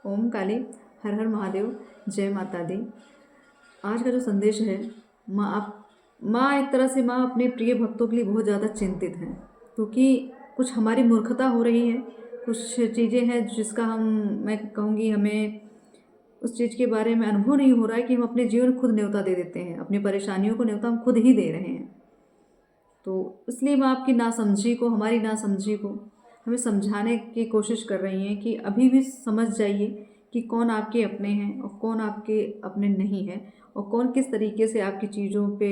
ओम काली, हर हर महादेव, जय माता दी। आज का जो संदेश है, माँ एक तरह से माँ अपने प्रिय भक्तों के लिए बहुत ज़्यादा चिंतित हैं, क्योंकि कुछ हमारी मूर्खता हो रही है, कुछ चीज़ें हैं जिसका मैं कहूँगी हमें उस चीज़ के बारे में अनुभव नहीं हो रहा है कि हम अपने जीवन खुद न्योता दे देते हैं, अपनी परेशानियों को न्योता हम खुद ही दे रहे हैं। तो इसलिए मैं आपकी नासमझी को, हमारी नासमझी को हमें समझाने की कोशिश कर रही हैं कि अभी भी समझ जाइए कि कौन आपके अपने हैं और कौन आपके अपने नहीं हैं, और कौन किस तरीके से आपकी चीज़ों पे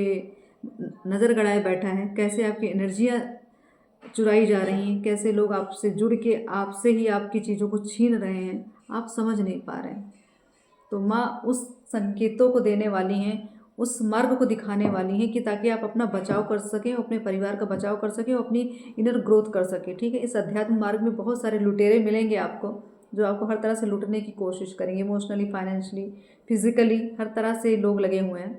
नज़र गड़ाए बैठा है, कैसे आपकी एनर्जियाँ चुराई जा रही हैं, कैसे लोग आपसे जुड़ के आपसे ही आपकी चीज़ों को छीन रहे हैं, आप समझ नहीं पा रहे हैं। तो माँ उस संकेतों को देने वाली हैं, उस मार्ग को दिखाने वाली हैं कि ताकि आप अपना बचाव कर सकें, अपने परिवार का बचाव कर सकें और अपनी इनर ग्रोथ कर सकें। ठीक है, इस अध्यात्म मार्ग में बहुत सारे लुटेरे मिलेंगे आपको, जो आपको हर तरह से लूटने की कोशिश करेंगे, इमोशनली, फाइनेंशियली, फिजिकली, हर तरह से लोग लगे हुए हैं।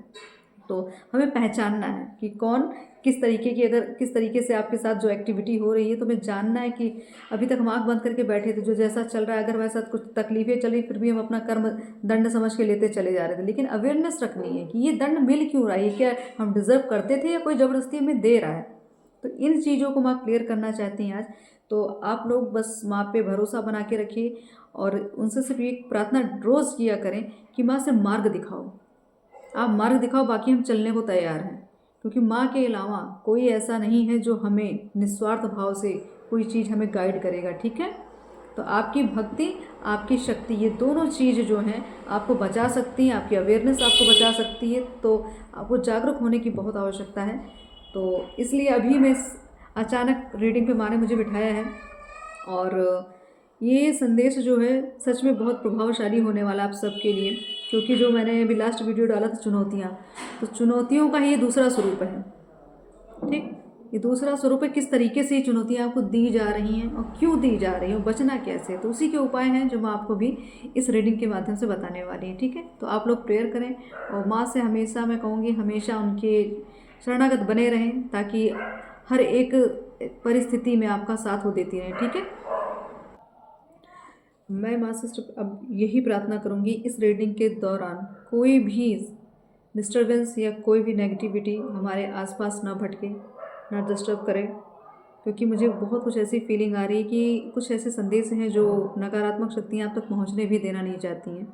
तो हमें पहचानना है कि कौन किस तरीके की, अगर किस तरीके से आपके साथ जो एक्टिविटी हो रही है, तो हमें जानना है कि अभी तक हम आँख बंद करके बैठे थे, जो जैसा चल रहा है, अगर वैसा कुछ तकलीफें चली, फिर भी हम अपना कर्म दंड समझ के लेते चले जा रहे थे। लेकिन अवेयरनेस रखनी है कि ये दंड मिल क्यों रहा है, क्या हम डिज़र्व करते थे या कोई ज़बरदस्ती हमें दे रहा है। तो इन चीज़ों को माँ क्लियर करना चाहती हैं आज। तो आप लोग बस माँ पे भरोसा बना के रखिए और उनसे सिर्फ एक प्रार्थना रोज़ किया करें कि माँ से मार्ग दिखाओ, आप मार्ग दिखाओ, बाकी हम चलने को तैयार हैं। क्योंकि माँ के अलावा कोई ऐसा नहीं है जो हमें निस्वार्थ भाव से कोई चीज़ हमें गाइड करेगा। ठीक है, तो आपकी भक्ति, आपकी शक्ति, ये दोनों चीज़ जो हैं आपको बचा सकती हैं, आपकी अवेयरनेस आपको बचा सकती है। तो आपको जागरूक होने की बहुत आवश्यकता है। तो इसलिए अभी मैं अचानक रीडिंग पे माँ ने मुझे बिठाया है, और ये संदेश जो है सच में बहुत प्रभावशाली होने वाला आप सबके लिए। क्योंकि जो मैंने अभी लास्ट वीडियो डाला था चुनौतियाँ, तो चुनौतियों का ये दूसरा स्वरूप है। ठीक, ये दूसरा स्वरूप है, किस तरीके से ये चुनौतियाँ आपको दी जा रही हैं और क्यों दी जा रही हैं, बचना कैसे, तो उसी के उपाय हैं जो मैं आपको भी इस रीडिंग के माध्यम से बताने वाली है। ठीक है, तो आप लोग प्रेयर करें और माँ से हमेशा, मैं कहूँगी हमेशा उनके शरणागत बने रहें, ताकि हर एक परिस्थिति में आपका साथ वो देती रहें। ठीक है, मैं माँ से अब यही प्रार्थना करूँगी, इस रीडिंग के दौरान कोई भी डिस्टर्बेंस या कोई भी नेगेटिविटी हमारे आसपास ना भटके, ना डिस्टर्ब करे। क्योंकि मुझे बहुत कुछ ऐसी फीलिंग आ रही है कि कुछ ऐसे संदेश हैं जो नकारात्मक शक्तियाँ आप तक पहुँचने भी देना नहीं चाहती हैं,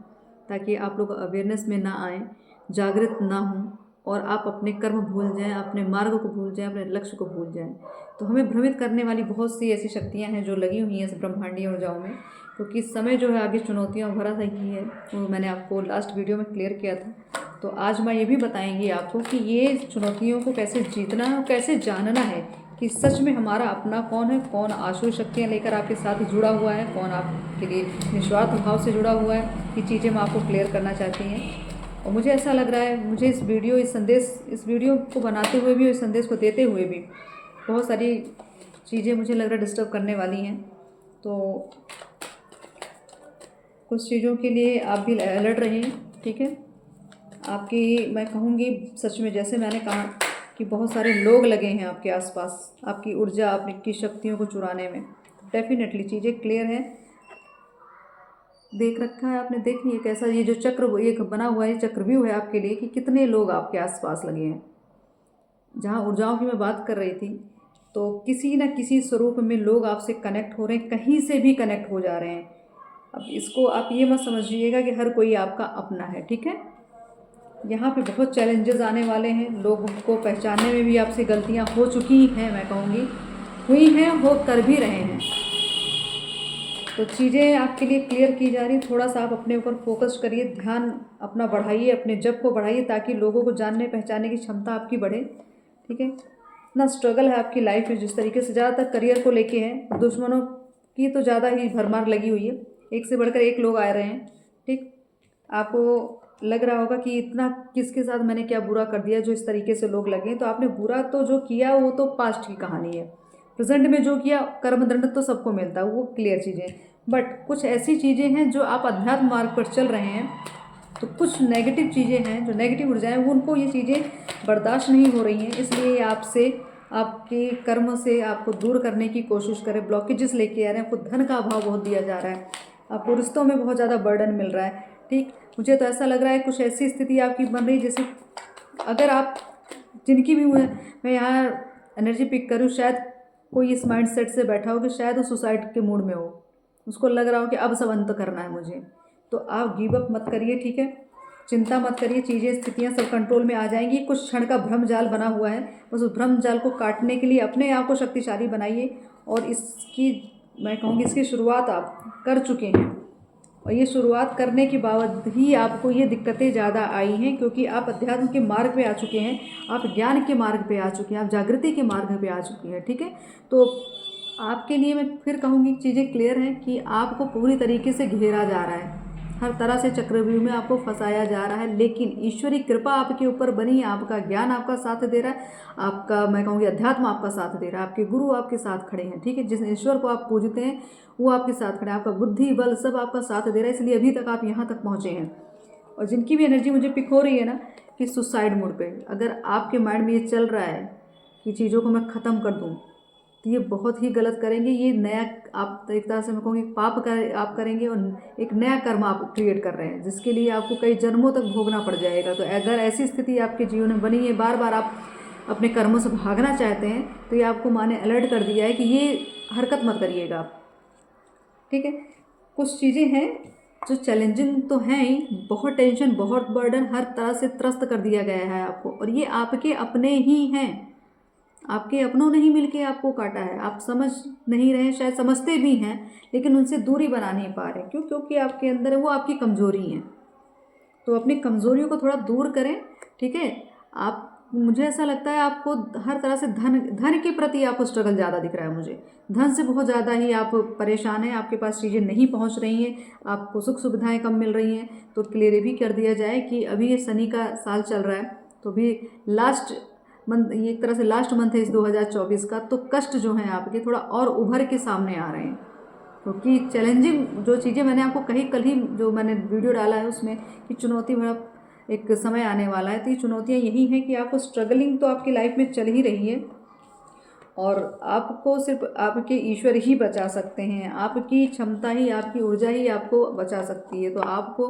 ताकि आप लोग अवेयरनेस में ना आएँ, जागृत ना हों और आप अपने कर्म भूल जाएं, अपने मार्ग को भूल जाएं, अपने लक्ष्य को भूल जाएं। तो हमें भ्रमित करने वाली बहुत सी ऐसी शक्तियाँ हैं जो लगी हुई हैं इस ब्रह्मांडीय ऊर्जाओं में। क्योंकि समय जो है आगे चुनौतियाँ भरा सही है, वो मैंने आपको लास्ट वीडियो में क्लियर किया था। तो आज मैं ये भी बताएंगी आपको कि ये चुनौतियों को कैसे जीतना है और कैसे जानना है कि सच में हमारा अपना कौन है, कौन आसुरी शक्तियाँ लेकर आपके साथ जुड़ा हुआ है, कौन आपके लिए निस्वार्थ भाव से जुड़ा हुआ है। ये चीज़ें मैं आपको क्लियर करना चाहती हैं। और मुझे ऐसा लग रहा है, मुझे इस वीडियो को बनाते हुए भी और इस संदेश को देते हुए भी बहुत सारी चीज़ें मुझे लग रहा है डिस्टर्ब करने वाली हैं। तो कुछ चीज़ों के लिए आप भी अलर्ट रहें। ठीक है, आपकी, मैं कहूँगी सच में, जैसे मैंने कहा कि बहुत सारे लोग लगे हैं आपके आसपास आपकी ऊर्जा, आपकी शक्तियों को चुराने में। डेफिनेटली चीज़ें क्लियर हैं, देख रखा है आपने, देखिए एक ऐसा ये जो चक्र एक बना हुआ है, चक्रव्यूह है आपके लिए कि कितने लोग आपके आसपास लगे हैं। जहाँ ऊर्जाओं की मैं बात कर रही थी, तो किसी न किसी स्वरूप में लोग आपसे कनेक्ट हो रहे हैं, कहीं से भी कनेक्ट हो जा रहे हैं। अब इसको आप ये मत समझिएगा कि हर कोई आपका अपना है। ठीक है, यहाँ पे बहुत चैलेंजेस आने वाले हैं, लोगों को पहचानने में भी आपसे गलतियाँ हो चुकी हैं, मैं कहूँगी हुई हैं, हो कर भी रहे हैं। तो चीज़ें आपके लिए क्लियर की जा रही, थोड़ा सा आप अपने ऊपर फोकस करिए, ध्यान अपना बढ़ाइए, अपने जप को बढ़ाइए, ताकि लोगों को जानने पहचानने की क्षमता आपकी बढ़े। ठीक है, इतना स्ट्रगल है आपकी लाइफ में, जिस तरीके से ज़्यादातर करियर को लेके है, दुश्मनों की तो ज़्यादा ही भरमार लगी हुई है, एक से बढ़कर एक लोग आ रहे हैं। ठीक, आपको लग रहा होगा कि इतना किसके साथ मैंने क्या बुरा कर दिया जो इस तरीके से लोग लगे। तो आपने बुरा तो जो किया वो तो पास्ट की कहानी है, प्रेजेंट में जो किया कर्मदंड तो सबको मिलता है, वो क्लियर चीज़ें। बट कुछ ऐसी चीज़ें हैं जो आप अध्यात्म मार्ग पर चल रहे हैं, तो कुछ नेगेटिव चीज़ें हैं, जो नेगेटिव ऊर्जाएं, वो उनको ये चीज़ें बर्दाश्त नहीं हो रही हैं, इसलिए आपसे, आपके कर्म से आपको दूर करने की कोशिश करें, ब्लॉकेजेस लेके आ रहे हैं, आपको धन का अभाव बहुत दिया जा रहा है। आपको रिश्तों में बहुत ज़्यादा बर्डन मिल रहा है। ठीक, मुझे तो ऐसा लग रहा है कुछ ऐसी स्थिति आपकी बन रही जैसे अगर आप जिनकी भी मैं यहाँ एनर्जी पिक करूँ, शायद कोई इस माइंड सेट से बैठा हो कि शायद वो सुसाइड के मूड में हो, उसको लग रहा हो कि अब सब अंत करना है मुझे। तो आप गिव अप मत करिए, ठीक है, चिंता मत करिए, चीज़ें स्थितियाँ सब कंट्रोल में आ जाएंगी। कुछ क्षण का भ्रम जाल बना हुआ है, बस उस भ्रम जाल को काटने के लिए अपने आप को शक्तिशाली बनाइए। और इसकी मैं कहूँगी इसकी शुरुआत आप कर चुके हैं, और ये शुरुआत करने के बाद ही आपको ये दिक्कतें ज़्यादा आई हैं, क्योंकि आप अध्यात्म के मार्ग पे आ चुके हैं, आप ज्ञान के मार्ग पे आ चुके हैं, आप जागृति के मार्ग पे आ चुके हैं। ठीक है, तो आपके लिए मैं फिर कहूँगी चीज़ें क्लियर हैं कि आपको पूरी तरीके से घेरा जा रहा है, हर तरह से चक्रव्यूह में आपको फंसाया जा रहा है, लेकिन ईश्वरी कृपा आपके ऊपर बनी है, आपका ज्ञान आपका साथ दे रहा है, आपका मैं कहूँगी अध्यात्म आपका साथ दे रहा है, आपके गुरु आपके साथ खड़े हैं। ठीक है, जिस ईश्वर को आप पूजते हैं वो आपके साथ खड़े हैं, आपका बुद्धि बल सब आपका साथ दे रहा है, इसलिए अभी तक आप यहाँ तक पहुँचे हैं। और जिनकी भी एनर्जी मुझे पिक हो रही है ना कि सुसाइड मोड पे, अगर आपके माइंड में ये चल रहा है कि चीज़ों को मैं ख़त्म कर दूँ, तो ये बहुत ही गलत करेंगे। ये नया आप एक तरह से मैं कहूँगी पाप कर आप करेंगे, और एक नया कर्म आप क्रिएट कर रहे हैं जिसके लिए आपको कई जन्मों तक भोगना पड़ जाएगा। तो अगर ऐसी स्थिति आपके जीवन में बनी है, बार बार आप अपने कर्मों से भागना चाहते हैं, तो ये आपको माँ ने अलर्ट कर दिया है कि ये हरकत मत करिएगा आप। ठीक है, कुछ चीज़ें हैं जो चैलेंजिंग तो हैं ही, बहुत टेंशन, बहुत बर्डन, हर तरह से त्रस्त कर दिया गया है आपको, और ये आपके अपने ही हैं, आपके अपनों ने ही मिलके आपको काटा है। आप समझ नहीं रहे, शायद समझते भी हैं लेकिन उनसे दूरी बना नहीं पा रहे। क्यों? क्योंकि आपके अंदर वो आपकी कमज़ोरी है। तो अपनी कमज़ोरियों को थोड़ा दूर करें। ठीक है, आप मुझे ऐसा लगता है आपको हर तरह से धन के प्रति आपको स्ट्रगल ज़्यादा दिख रहा है मुझे, धन से बहुत ज़्यादा ही आप परेशान हैं, आपके पास चीज़ें नहीं पहुंच रही हैं, आपको सुख सुविधाएं कम मिल रही हैं। तो क्लियर भी कर दिया जाए कि अभी ये शनि का साल चल रहा है, तो भी लास्ट मंथ, ये एक तरह से लास्ट मंथ है इस 2024 का, तो कष्ट जो हैं आपके थोड़ा और उभर के सामने आ रहे हैं। क्योंकि चैलेंजिंग जो चीज़ें मैंने आपको कही, कल ही जो मैंने वीडियो डाला है उसमें कि चुनौती भरा एक समय आने वाला है, तो ये चुनौतियाँ यही हैं कि आपको स्ट्रगलिंग तो आपकी लाइफ में चल ही रही है, और आपको सिर्फ आपके ईश्वर ही बचा सकते हैं, आपकी क्षमता ही, आपकी ऊर्जा ही आपको बचा सकती है। तो आपको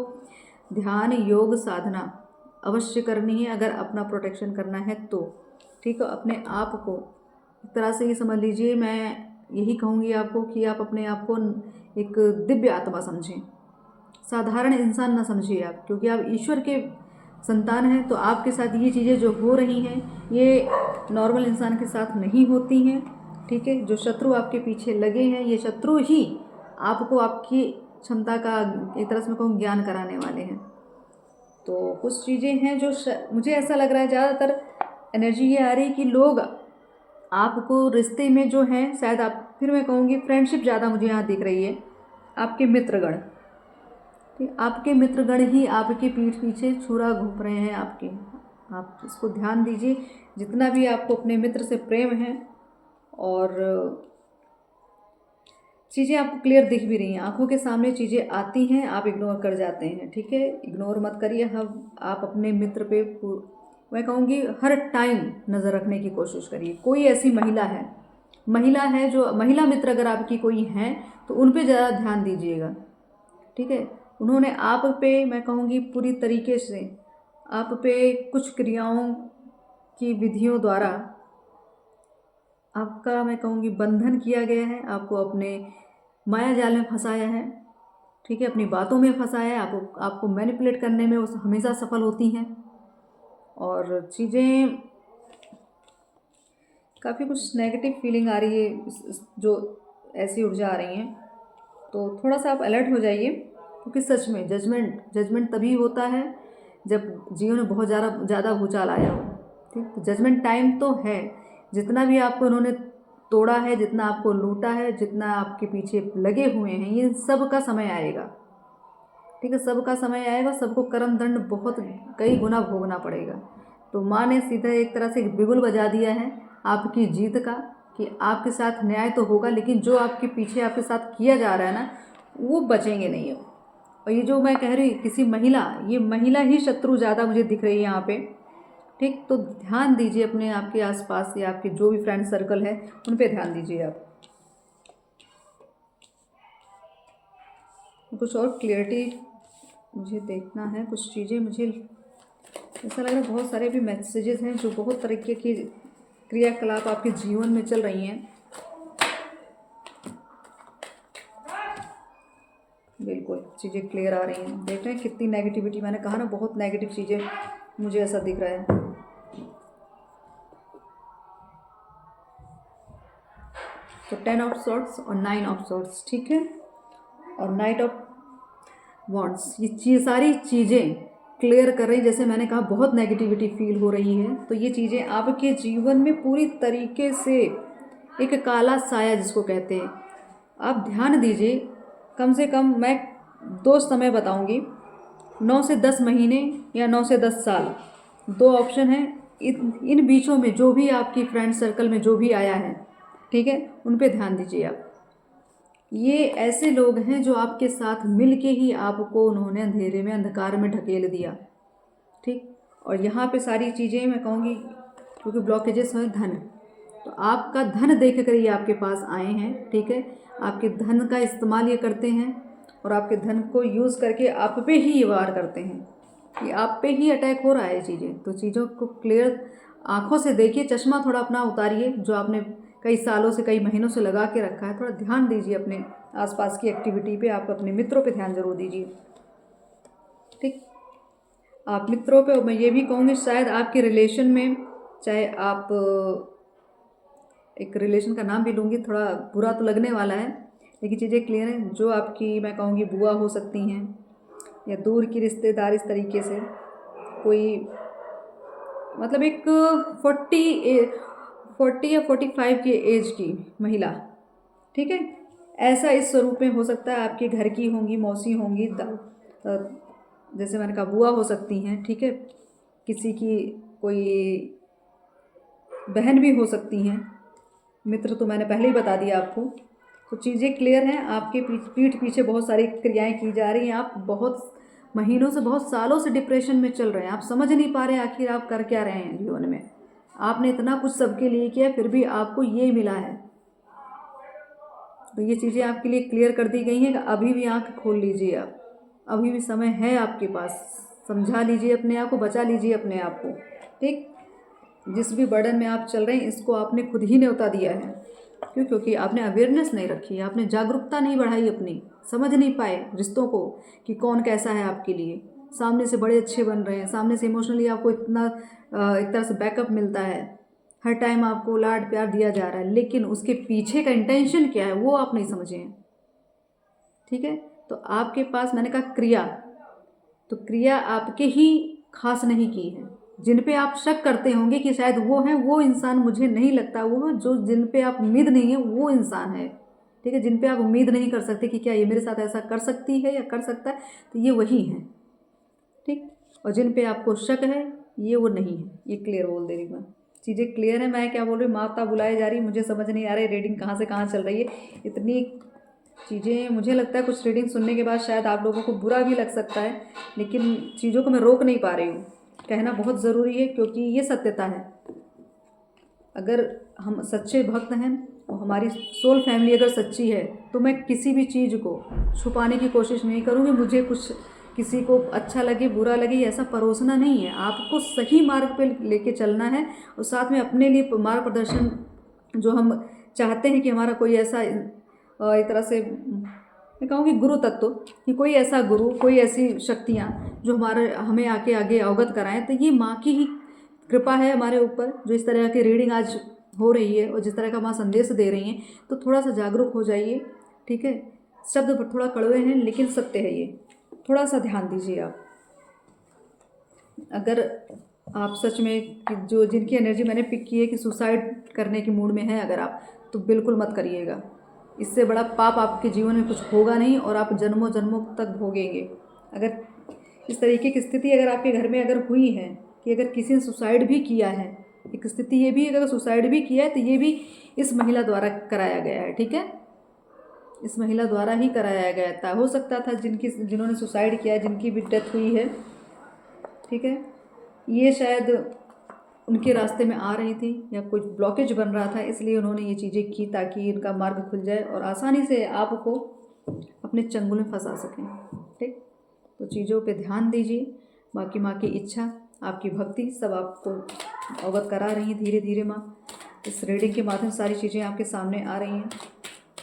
ध्यान योग साधना अवश्य करनी है अगर अपना प्रोटेक्शन करना है तो। ठीक है, अपने आप को एक तरह से ये समझ लीजिए, मैं यही कहूँगी आपको कि आप अपने आप को एक दिव्य आत्मा समझें, साधारण इंसान ना समझिए आप, क्योंकि आप ईश्वर के संतान हैं। तो आपके साथ ये चीज़ें जो हो रही हैं ये नॉर्मल इंसान के साथ नहीं होती हैं। ठीक है, जो शत्रु आपके पीछे लगे हैं, ये शत्रु ही आपको आपकी क्षमता का एक तरह से मैं कहूँ ज्ञान कराने वाले हैं। तो कुछ चीज़ें हैं जो मुझे ऐसा लग रहा है ज़्यादातर एनर्जी ये आ रही कि लोग आपको रिश्ते में जो हैं, शायद आप, फिर मैं कहूँगी फ्रेंडशिप ज़्यादा मुझे यहाँ दिख रही है, आपके मित्रगण, आपके मित्रगण ही आपके पीठ पीछे छुरा घूम रहे हैं आपके। आप इसको ध्यान दीजिए, जितना भी आपको अपने मित्र से प्रेम है, और चीज़ें आपको क्लियर दिख भी रही हैं, आंखों के सामने चीज़ें आती हैं, आप इग्नोर कर जाते हैं। ठीक है, इग्नोर मत करिए। हम आप अपने मित्र पे मैं कहूँगी हर टाइम नज़र रखने की कोशिश करिए। कोई ऐसी महिला है जो महिला मित्र अगर आपकी कोई हैं तो उन पे ज़्यादा ध्यान दीजिएगा। ठीक है, उन्होंने आप पे मैं कहूँगी पूरी तरीके से आप पे कुछ क्रियाओं की विधियों द्वारा आपका मैं कहूँगी बंधन किया गया है, आपको अपने माया जाल में फंसाया है। ठीक है, अपनी बातों में फंसाया है, आपको मैनिपुलेट करने में वो हमेशा सफल होती हैं, और चीज़ें काफ़ी कुछ नेगेटिव फीलिंग आ रही है, जो ऐसी ऊर्जा आ रही हैं। तो थोड़ा सा आप अलर्ट हो जाइए, क्योंकि सच में जजमेंट तभी होता है जब जीवन में बहुत ज़्यादा भूचाल आया हो। ठीक, तो जजमेंट टाइम तो है, जितना भी आपको उन्होंने तोड़ा है, जितना आपको लूटा है, जितना आपके पीछे लगे हुए हैं, ये सब का समय आएगा। ठीक है, सबका समय आएगा, सबको कर्म दंड बहुत कई गुना भोगना पड़ेगा। तो माँ ने सीधा एक तरह से बिगुल बजा दिया है आपकी जीत का, कि आपके साथ न्याय तो होगा, लेकिन जो आपके पीछे आपके साथ किया जा रहा है ना, वो बचेंगे नहीं। और ये जो मैं कह रही किसी महिला, ये महिला ही शत्रु ज़्यादा मुझे दिख रही है यहाँ पे। ठीक, तो ध्यान दीजिए अपने आपके आसपास या आपके जो भी फ्रेंड सर्कल है उन पे ध्यान दीजिए आप। कुछ और क्लियरिटी मुझे देखना है, कुछ चीज़ें मुझे ऐसा लग रहा है बहुत सारे भी मैसेजेस हैं जो बहुत तरीके की क्रियाकलाप आपके जीवन में चल रही हैं। बिल्कुल चीज़ें क्लियर आ रही हैं। देख रहे हैं कितनी नेगेटिविटी, मैंने कहा ना बहुत नेगेटिव चीज़ें मुझे ऐसा दिख रहा है। तो 10 ऑफ सॉर्ट्स और 9 ऑफ सॉर्ट्स, ठीक है, और नाइट ऑफ वॉन्ड्स, ये सारी चीज़ें क्लियर कर रही। जैसे मैंने कहा बहुत नेगेटिविटी फील हो रही है, तो ये चीज़ें आपके जीवन में पूरी तरीके से एक काला साया जिसको कहते हैं, आप ध्यान दीजिए। कम से कम मैं 2 समय बताऊंगी, 9 से 10 महीने या 9 से 10 साल, 2 ऑप्शन हैं। इन बीचों में जो भी आपकी फ्रेंड सर्कल में जो भी आया है, ठीक है, उन पे ध्यान दीजिए आप। ये ऐसे लोग हैं जो आपके साथ मिल के ही आपको उन्होंने अंधेरे में अंधकार में ढकेल दिया, ठीक। और यहाँ पे सारी चीज़ें मैं कहूँगी क्योंकि ब्लॉकेजेस हैं धन, तो आपका धन देख कर ये आपके पास आए हैं, ठीक है। आपके धन का इस्तेमाल ये करते हैं और आपके धन को यूज़ करके आप पे ही ये वार करते हैं, कि आप पे ही अटैक हो रहा है चीज़ें। तो चीज़ों को क्लियर आंखों से देखिए, चश्मा थोड़ा अपना उतारिए जो आपने कई सालों से कई महीनों से लगा के रखा है, थोड़ा ध्यान दीजिए अपने आसपास की एक्टिविटी पे, आप अपने मित्रों पे ध्यान जरूर दीजिए, ठीक। आप मित्रों पे, मैं ये भी कहूँगी शायद आपके रिलेशन में, चाहे आप एक रिलेशन का नाम भी लूँगी, थोड़ा बुरा तो लगने वाला है लेकिन चीज़ें क्लियर हैं, जो आपकी मैं कहूँगी बुआ हो सकती हैं या दूर की रिश्तेदार, इस तरीके से कोई मतलब एक 40 या 45 की एज की महिला, ठीक है, ऐसा इस स्वरूप में हो सकता है। आपके घर की होंगी, मौसी होंगी, जैसे मैंने कहा बुआ हो सकती हैं, ठीक है, किसी की कोई बहन भी हो सकती हैं, मित्र तो मैंने पहले ही बता दिया आपको। तो चीज़ें क्लियर हैं, आपके पीठ पीछे बहुत सारी क्रियाएं की जा रही हैं। आप बहुत महीनों से, बहुत सालों से डिप्रेशन में चल रहे हैं, आप समझ नहीं पा रहे हैं आखिर आप कर क्या रहे हैं जीवन में। आपने इतना कुछ सबके लिए किया फिर भी आपको ये मिला है। तो ये चीज़ें आपके लिए क्लियर कर दी गई हैं कि अभी भी आँख खोल लीजिए आप, अभी भी समय है आपके पास, समझा लीजिए अपने आप को, बचा लीजिए अपने आप को, ठीक। जिस भी बर्डन में आप चल रहे हैं इसको आपने खुद ही न्योता दिया है। क्यों? क्योंकि आपने अवेयरनेस नहीं रखी, आपने जागरूकता नहीं बढ़ाई अपनी, समझ नहीं पाए रिश्तों को कि कौन कैसा है आपके लिए। सामने से बड़े अच्छे बन रहे हैं, सामने से इमोशनली आपको इतना एक तरह से बैकअप मिलता है, हर टाइम आपको लाड प्यार दिया जा रहा है, लेकिन उसके पीछे का इंटेंशन क्या है वो आप नहीं समझे हैं, ठीक है। तो आपके पास मैंने कहा क्रिया, तो क्रिया आपके ही खास नहीं की है। जिन पे आप शक करते होंगे कि शायद वो हैं, वो इंसान मुझे नहीं लगता वो, जो जिन पे आप उम्मीद नहीं है वो इंसान है, ठीक है। जिन पे आप उम्मीद नहीं कर सकते कि क्या ये मेरे साथ ऐसा कर सकती है या कर सकता है, तो ये वही हैं, ठीक। और जिन पे आपको शक है ये वो नहीं है, ये क्लियर बोल दे रही मैं। चीज़ें क्लियर है, मैं क्या बोल रही हूँ, माता बुलाए जा रही, मुझे समझ नहीं आ रही रीडिंग कहाँ से कहाँ चल रही है। इतनी चीज़ें मुझे लगता है कुछ रीडिंग सुनने के बाद शायद आप लोगों को बुरा भी लग सकता है, लेकिन चीज़ों को मैं रोक नहीं पा रही हूँ, कहना बहुत ज़रूरी है क्योंकि ये सत्यता है। अगर हम सच्चे भक्त हैं और हमारी सोल फैमिली अगर सच्ची है तो मैं किसी भी चीज़ को छुपाने की कोशिश नहीं करूँगी। मुझे कुछ किसी को अच्छा लगे बुरा लगे ऐसा परोसना नहीं है, आपको सही मार्ग पे लेके चलना है और साथ में अपने लिए मार्ग प्रदर्शन जो हम चाहते हैं कि हमारा कोई ऐसा एक तरह से मैं कहूँगी गुरु तत्व, कि कोई ऐसा गुरु, कोई ऐसी शक्तियाँ जो हमें आके आगे अवगत कराएं, तो ये माँ की ही कृपा है हमारे ऊपर। जो इस तरह की रीडिंग आज हो रही है और जिस तरह का माँ संदेश दे रही हैं, तो थोड़ा सा जागरूक हो जाइए, ठीक है। शब्द थोड़ा कड़वे हैं लेकिन सत्य है, ये थोड़ा सा ध्यान दीजिए आप। अगर आप सच में जो जिनकी एनर्जी मैंने पिक की है कि सुसाइड करने के मूड में है अगर आप, तो बिल्कुल मत करिएगा। इससे बड़ा पाप आपके जीवन में कुछ होगा नहीं और आप जन्मों जन्मों तक भोगेंगे। अगर इस तरीके की स्थिति अगर आपके घर में अगर हुई है कि अगर किसी ने सुसाइड भी किया है, एक स्थिति ये भी अगर सुसाइड भी किया है तो ये भी इस महिला द्वारा कराया गया है, ठीक है, इस महिला द्वारा ही कराया गया था। हो सकता था जिन्होंने सुसाइड किया है, जिनकी भी डेथ हुई है, ठीक है, ये शायद उनके रास्ते में आ रही थी या कुछ ब्लॉकेज बन रहा था, इसलिए उन्होंने ये चीज़ें की ताकि इनका मार्ग खुल जाए और आसानी से आपको अपने चंगुल में फंसा सकें। ठीक, तो चीज़ों पे ध्यान दीजिए। बाकी माँ की इच्छा, आपकी भक्ति सब आपको अवगत करा रही हैं धीरे धीरे। माँ इस रीडिंग के माध्यम से सारी चीज़ें आपके सामने आ रही हैं।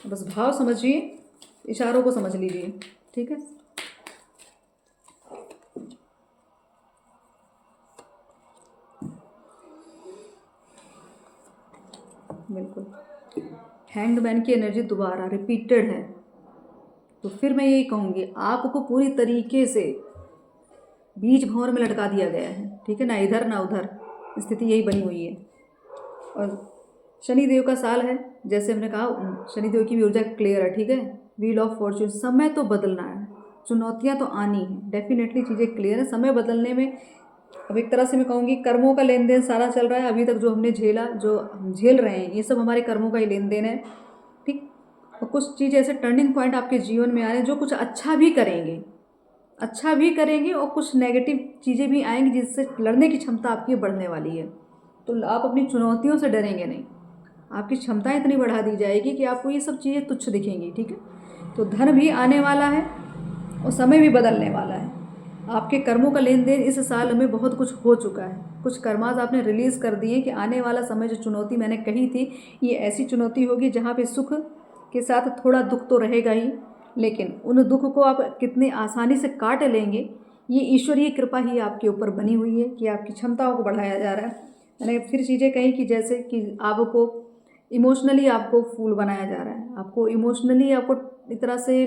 बस भाव समझिए, इशारों को समझ लीजिए। ठीक है, बिल्कुल। हैंग्ड मैन की एनर्जी दोबारा रिपीटेड है, तो फिर मैं यही कहूँगी, आपको पूरी तरीके से बीच भंवर में लटका दिया गया है। ठीक है, ना इधर ना उधर, स्थिति यही बनी हुई है। और शनि देव का साल है, जैसे हमने कहा शनि देव की भी ऊर्जा क्लियर है। ठीक है, व्हील ऑफ फॉर्च्यून, समय तो बदलना है, चुनौतियाँ तो आनी है, डेफिनेटली चीज़ें क्लियर है। समय बदलने में अब एक तरह से मैं कहूँगी कर्मों का लेन देन सारा चल रहा है। अभी तक जो हमने झेला, जो हम झेल रहे हैं, ये सब हमारे कर्मों का ही लेन देन है। ठीक, और कुछ चीज़ ऐसे टर्निंग पॉइंट आपके जीवन में आ रहे हैं जो कुछ अच्छा भी करेंगे, अच्छा भी करेंगे, और कुछ नेगेटिव चीज़ें भी आएंगी जिससे लड़ने की क्षमता आपकी बढ़ने वाली है। तो आप अपनी चुनौतियों से डरेंगे नहीं, आपकी क्षमताएं इतनी बढ़ा दी जाएगी कि आपको ये सब चीज़ें तुच्छ दिखेंगी। ठीक है, तो धन भी आने वाला है और समय भी बदलने वाला है। आपके कर्मों का लेन देन इस साल में बहुत कुछ हो चुका है, कुछ कर्मास आपने रिलीज़ कर दिए कि आने वाला समय जो चुनौती मैंने कही थी, ये ऐसी चुनौती होगी जहाँ पे सुख के साथ थोड़ा दुख तो रहेगा ही, लेकिन उन दुख को आप कितनी आसानी से काट लेंगे, ये ईश्वरीय कृपा ही आपके ऊपर बनी हुई है कि आपकी क्षमताओं को बढ़ाया जा रहा है। मैंने फिर चीज़ें कही कि जैसे कि आपको इमोशनली आपको फूल बनाया जा रहा है, आपको इमोशनली आपको एक तरह से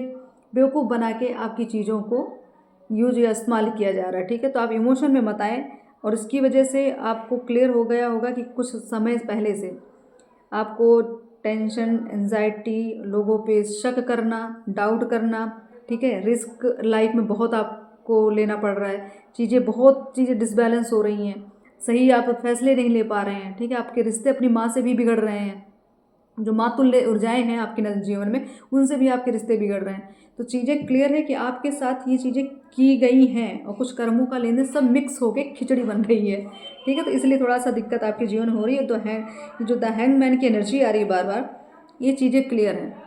बेवकूफ़ बना के आपकी चीज़ों को यूज या इस्तेमाल किया जा रहा है। ठीक है, तो आप इमोशन में मत आएँ, और इसकी वजह से आपको क्लियर हो गया होगा कि कुछ समय पहले से आपको टेंशन, एंजाइटी, लोगों पे शक करना, डाउट करना, ठीक है, रिस्क लाइफ में बहुत आपको लेना पड़ रहा है, बहुत चीज़ें डिसबैलेंस हो रही हैं, सही आप फैसले नहीं ले पा रहे हैं। ठीक है, आपके रिश्ते अपनी माँ से भी बिगड़ रहे हैं, जो मातुल्य ऊर्जाएं हैं आपके जीवन में, उनसे भी आपके रिश्ते बिगड़ रहे हैं। तो चीज़ें क्लियर है कि आपके साथ ये चीज़ें की गई हैं, और कुछ कर्मों का लेन देन सब मिक्स होके खिचड़ी बन रही है। ठीक है, तो इसलिए थोड़ा सा दिक्कत आपके जीवन हो रही है। तो है जो द हैंगमैन की एनर्जी आ रही है बार बार, ये चीज़ें क्लियर हैं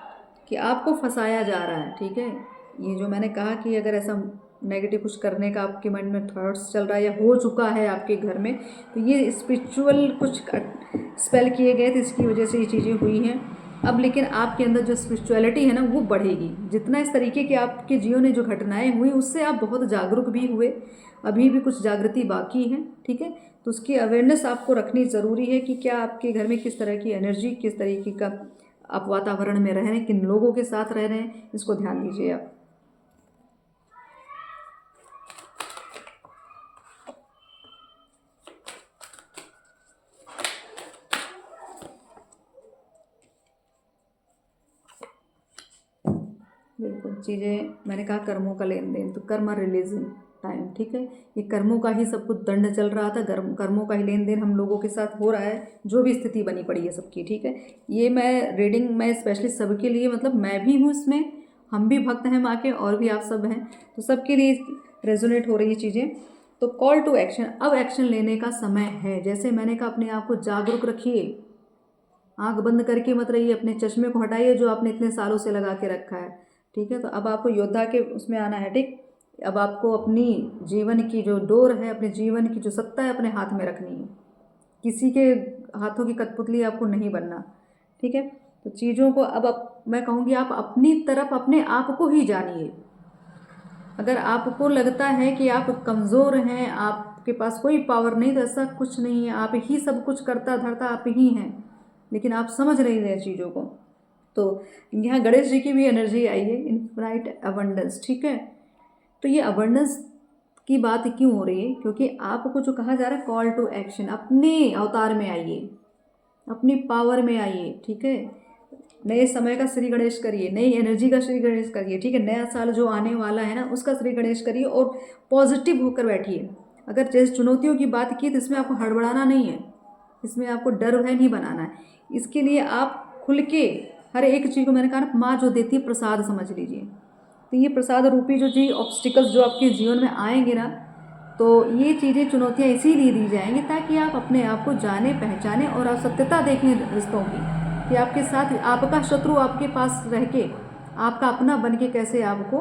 कि आपको फंसाया जा रहा है। ठीक है, ये जो मैंने कहा कि अगर ऐसा नेगेटिव कुछ करने का आपके मन में थॉट्स चल रहा है या हो चुका है आपके घर में, तो ये स्पिरिचुअल कुछ स्पेल किए गए थे, इसकी वजह से ये चीज़ें हुई हैं। अब लेकिन आपके अंदर जो स्पिरिचुअलिटी है ना, वो बढ़ेगी जितना इस तरीके के आपके जीवन में जो घटनाएं हुई उससे आप बहुत जागरूक भी हुए। अभी भी कुछ जागृति बाकी है। ठीक है, तो उसकी अवेयरनेस आपको रखनी ज़रूरी है कि क्या आपके घर में किस तरह की एनर्जी, किस तरीके का आप वातावरण में रह रहे हैं, किन लोगों के साथ रह रहे हैं, इसको ध्यान दीजिए आप। बिल्कुल, चीज़ें मैंने कहा कर्मों का लेन देन, तो कर्म रिलीजिंग टाइम। ठीक है, ये कर्मों का ही सब कुछ दंड चल रहा था, कर्मों का ही लेन देन हम लोगों के साथ हो रहा है, जो भी स्थिति बनी पड़ी है सबकी। ठीक है, ये मैं रीडिंग मैं स्पेशली सबके लिए, मतलब मैं भी हूँ इसमें, हम भी भक्त हैं माँ के, और भी आप सब हैं, तो सबके लिए रेजोनेट हो रही चीज़ें। तो कॉल टू एक्शन, अब एक्शन लेने का समय है। जैसे मैंने कहा, अपने आप को जागरूक रखिए, आंख बंद करके मत रहिए, अपने चश्मे को हटाइए जो आपने इतने सालों से लगा के रखा है। ठीक है, तो अब आपको योद्धा के उसमें आना है। ठीक, अब आपको अपनी जीवन की जो डोर है, अपने जीवन की जो सत्ता है, अपने हाथ में रखनी है, किसी के हाथों की कठपुतली आपको नहीं बनना। ठीक है, तो चीज़ों को अब मैं कहूँगी आप अपनी तरफ अपने आप को ही जानिए। अगर आपको लगता है कि आप कमज़ोर हैं, आपके पास कोई पावर नहीं, तो ऐसा कुछ नहीं है, आप ही सब कुछ करता धरता आप ही हैं, लेकिन आप समझ नहीं रहे चीज़ों को। तो यहाँ गणेश जी की भी एनर्जी आई है, इनफाइनाइट अबंडेंस। ठीक है, तो ये अबंडेंस की बात क्यों हो रही है, क्योंकि आपको जो कहा जा रहा है कॉल टू एक्शन, अपने अवतार में आइए, अपनी पावर में आइए। ठीक है, नए समय का श्री गणेश करिए, नई एनर्जी का श्री गणेश करिए। ठीक है, नया साल जो आने वाला है ना, उसका श्री गणेश करिए और पॉजिटिव होकर बैठिए। अगर जैसे चुनौतियों की बात की, तो इसमें आपको हड़बड़ाना नहीं है, इसमें आपको डर भय नहीं बनाना है। इसके लिए आप खुल के हर एक चीज़ को, मैंने कहा ना, माँ जो देती है प्रसाद समझ लीजिए। तो ये प्रसाद रूपी जो जी ऑब्स्टिकल्स जो आपके जीवन में आएंगे ना, तो ये चीज़ें चुनौतियाँ इसीलिए दी जाएंगी ताकि आप अपने आप को जाने पहचाने और आप सत्यता देखें रिश्तों की, कि आपके साथ आपका शत्रु आपके पास रह के आपका अपना बन के कैसे आपको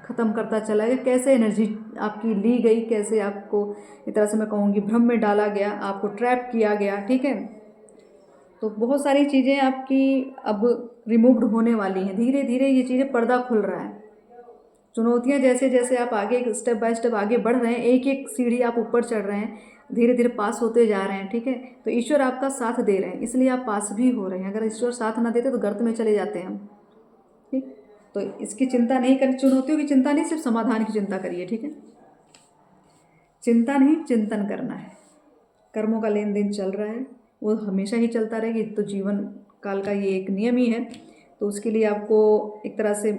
ख़त्म करता चला गया, कैसे एनर्जी आपकी ली गई, कैसे आपको एक तरह से मैं कहूँगी भ्रम में डाला गया, आपको ट्रैप किया गया। ठीक है, तो बहुत सारी चीज़ें आपकी अब रिमूव्ड होने वाली हैं। धीरे धीरे ये चीज़ें पर्दा खुल रहा है। चुनौतियां जैसे जैसे आप आगे स्टेप बाय स्टेप आगे बढ़ रहे हैं, एक एक सीढ़ी आप ऊपर चढ़ रहे हैं, धीरे धीरे पास होते जा रहे हैं। ठीक है, तो ईश्वर आपका साथ दे रहे हैं, इसलिए आप पास भी हो रहे हैं। अगर ईश्वर साथ ना देते तो गर्त में चले जाते हैं हम। ठीक, तो इसकी चिंता नहीं करनी, चुनौतियों की चिंता नहीं, सिर्फ समाधान की चिंता करिए। ठीक है, चिंता नहीं, चिंतन करना है। कर्मों का लेन देन चल रहा है, वो हमेशा ही चलता रहेगा, तो जीवन काल का ये एक नियम ही है। तो उसके लिए आपको एक तरह से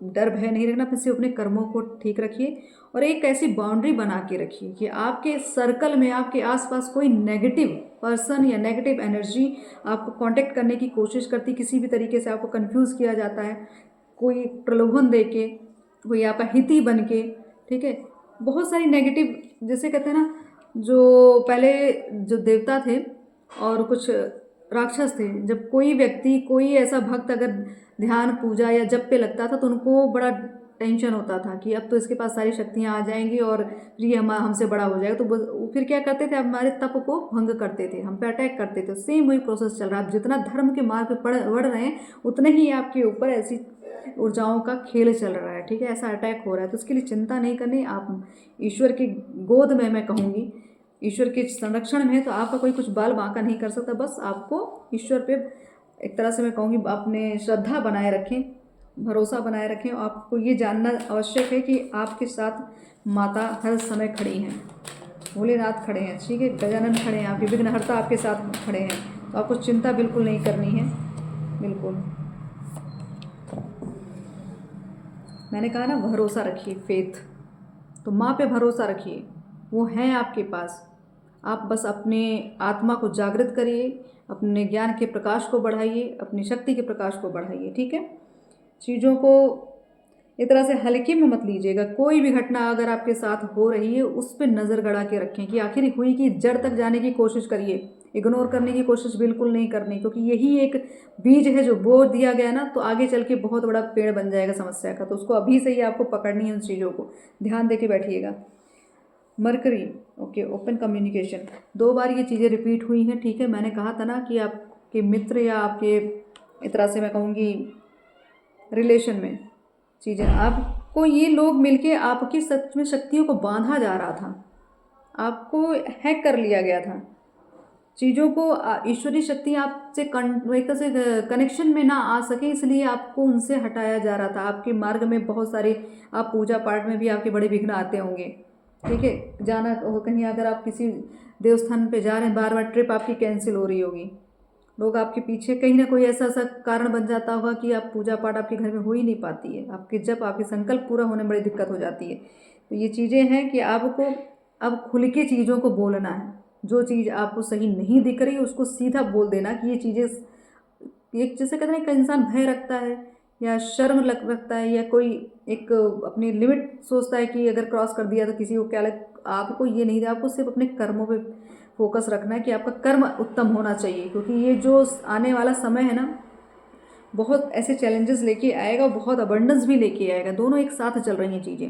डर भय नहीं रखना, फिर से अपने कर्मों को ठीक रखिए और एक ऐसी बाउंड्री बना के रखिए कि आपके सर्कल में, आपके आसपास कोई नेगेटिव पर्सन या नेगेटिव एनर्जी आपको कांटेक्ट करने की कोशिश करती, किसी भी तरीके से आपको कंफ्यूज किया जाता है, कोई प्रलोभन दे के, कोई आपका हिती बन के। ठीक है, बहुत सारी नेगेटिव, जैसे कहते हैं ना, जो पहले जो देवता थे और कुछ राक्षस थे, जब कोई व्यक्ति, कोई ऐसा भक्त अगर ध्यान पूजा या जप पे लगता था तो उनको बड़ा टेंशन होता था कि अब तो इसके पास सारी शक्तियाँ आ जाएंगी और फिर ये हमसे बड़ा हो जाएगा। तो वो फिर क्या करते थे, हमारे तप को भंग करते थे, हम पे अटैक करते थे। सेम वही प्रोसेस चल रहा है। आप जितना धर्म के मार्ग पे बढ़ रहे हैं, उतने ही आपके ऊपर ऐसी ऊर्जाओं का खेल चल रहा है। ठीक है, ऐसा अटैक हो रहा है, तो उसके लिए चिंता नहीं करनी। आप ईश्वर की गोद में, मैं कहूँगी ईश्वर के संरक्षण में, तो आपका कोई कुछ बाल बांका नहीं कर सकता। बस आपको ईश्वर पे एक तरह से मैं कहूँगी अपने श्रद्धा बनाए रखें, भरोसा बनाए रखें। और आपको ये जानना आवश्यक है कि आपके साथ माता हर समय खड़ी हैं, भोलेनाथ खड़े हैं। ठीक है, गजानन खड़े हैं, आपके विघ्नहर्ता आपके साथ खड़े हैं। तो आपको चिंता बिल्कुल नहीं करनी है, बिल्कुल। मैंने कहा ना, भरोसा रखिए, फेथ। तो माँ पे भरोसा रखिए, वो हैं आपके पास। आप बस अपने आत्मा को जागृत करिए, अपने ज्ञान के प्रकाश को बढ़ाइए, अपनी शक्ति के प्रकाश को बढ़ाइए। ठीक है, चीज़ों को एक तरह से हल्के में मत लीजिएगा। कोई भी घटना अगर आपके साथ हो रही है, उस पर नज़र गड़ा के रखें कि आखिर हुई की जड़ तक जाने की कोशिश करिए। इग्नोर करने की कोशिश बिल्कुल नहीं करनी, क्योंकि यही एक बीज है जो बो दिया गया ना, तो आगे चल के बहुत बड़ा पेड़ बन जाएगा समस्या का। तो उसको अभी से ही आपको पकड़नी है, उन चीज़ों को ध्यान दे के बैठिएगा। मरकरी, ओके, ओपन कम्युनिकेशन, 2 बार ये चीज़ें रिपीट हुई हैं। ठीक है, मैंने कहा था ना कि आपके मित्र या आपके एक तरह से मैं कहूँगी रिलेशन में चीज़ें, आपको ये लोग मिलके आपकी सच में शक्तियों को बांधा जा रहा था, आपको हैक कर लिया गया था चीज़ों को। ईश्वरीय शक्ति आपसे एक तरह से कनेक्शन में ना आ सके, इसलिए आपको उनसे हटाया जा रहा था। आपके मार्ग में बहुत सारे, आप पूजा पाठ में भी आपके बड़े विघ्न आते होंगे। ठीक है, जाना हो कहीं, अगर आप किसी देवस्थान पे जा रहे हैं, बार बार ट्रिप आपकी कैंसिल हो रही होगी, लोग आपके पीछे, कहीं ना कोई ऐसा सा कारण बन जाता होगा कि आप पूजा पाठ आपके घर में हो ही नहीं पाती है, आपके जब आपके संकल्प पूरा होने में बड़ी दिक्कत हो जाती है। तो ये चीज़ें हैं कि आपको अब खुल के चीज़ों को बोलना है। जो चीज़ आपको सही नहीं दिख रही उसको सीधा बोल देना कि ये चीज़ें, एक जैसे कहते हैं कि इंसान भय रखता है या शर्म रखता है या कोई एक अपनी लिमिट सोचता है कि अगर क्रॉस कर दिया तो किसी को क्या लग, आपको ये नहीं, आपको सिर्फ अपने कर्मों पे फोकस रखना है कि आपका कर्म उत्तम होना चाहिए। क्योंकि ये जो आने वाला समय है ना, बहुत ऐसे चैलेंजेस लेके आएगा और बहुत अबंडेंस भी लेके आएगा, दोनों एक साथ चल रही हैं चीज़ें।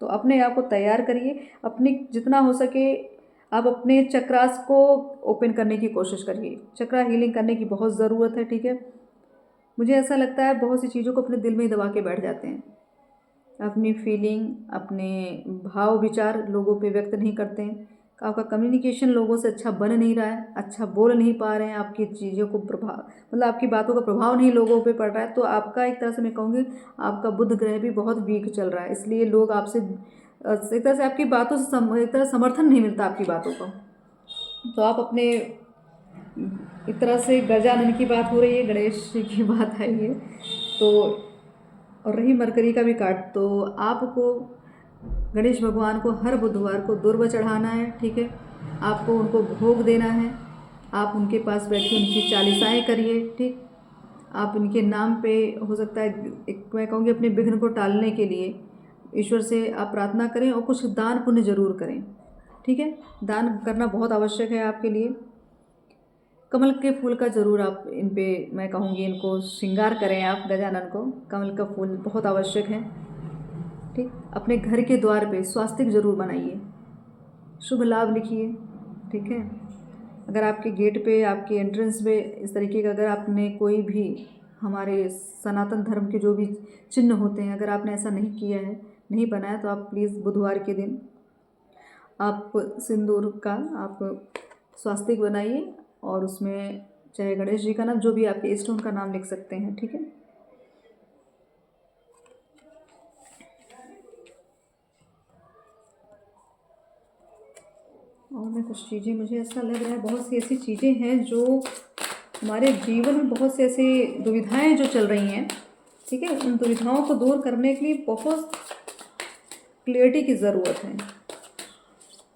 तो अपने आप को तैयार करिए, अपनी जितना हो सके आप अपने चक्रास को ओपन करने की कोशिश करिए। चक्रा हीलिंग करने की बहुत ज़रूरत है। ठीक है, मुझे ऐसा लगता है बहुत सी चीज़ों को अपने दिल में ही दबा के बैठ जाते हैं, अपनी फीलिंग, अपने भाव विचार लोगों पे व्यक्त नहीं करते हैं। आपका कम्युनिकेशन लोगों से अच्छा बन नहीं रहा है, अच्छा बोल नहीं पा रहे हैं, आपकी चीज़ों को प्रभाव, मतलब आपकी बातों का प्रभाव नहीं लोगों पे पड़ रहा है। तो आपका एक तरह से मैं कहूँगी आपका बुध ग्रह भी बहुत वीक चल रहा है, इसलिए लोग आपसे एक तरह से आपकी बातों से एक तरह समर्थन नहीं मिलता आपकी बातों को। तो आप अपने एक तरह से गजानन की बात हो रही है, गणेश जी की बात आई है, तो और रही मरकरी का भी कार्ड, तो आपको गणेश भगवान को हर बुधवार को दुर्वा चढ़ाना है। ठीक है, आपको उनको भोग देना है, आप उनके पास बैठे उनकी चालीसाएँ करिए। ठीक, आप उनके नाम पे हो सकता है एक मैं कहूँगी अपने विघ्न को टालने के लिए ईश्वर से आप प्रार्थना करें और कुछ दान पुण्य जरूर करें। ठीक है, दान करना बहुत आवश्यक है आपके लिए। कमल के फूल का ज़रूर आप इन पे, मैं कहूँगी इनको श्रृंगार करें आप गजानन को। कमल का फूल बहुत आवश्यक है। ठीक, अपने घर के द्वार पे स्वास्तिक ज़रूर बनाइए, शुभ लाभ लिखिए। ठीक है, अगर आपके गेट पे, आपके एंट्रेंस पे इस तरीके का अगर आपने कोई भी हमारे सनातन धर्म के जो भी चिन्ह होते हैं, अगर आपने ऐसा नहीं किया है, नहीं बनाया, तो आप प्लीज़ बुधवार के दिन आप सिंदूर का आप स्वास्तिक बनाइए और उसमें चाहे गणेश जी का नाम, जो भी आपके इष्ट उनका नाम लिख सकते हैं। ठीक है, और मैं कुछ चीज़ें, मुझे ऐसा लग रहा है बहुत सी ऐसी चीज़ें हैं जो हमारे जीवन में, बहुत सी ऐसी दुविधाएं जो चल रही हैं। ठीक है, उन दुविधाओं को दूर करने के लिए बहुत क्लियरिटी की ज़रूरत है।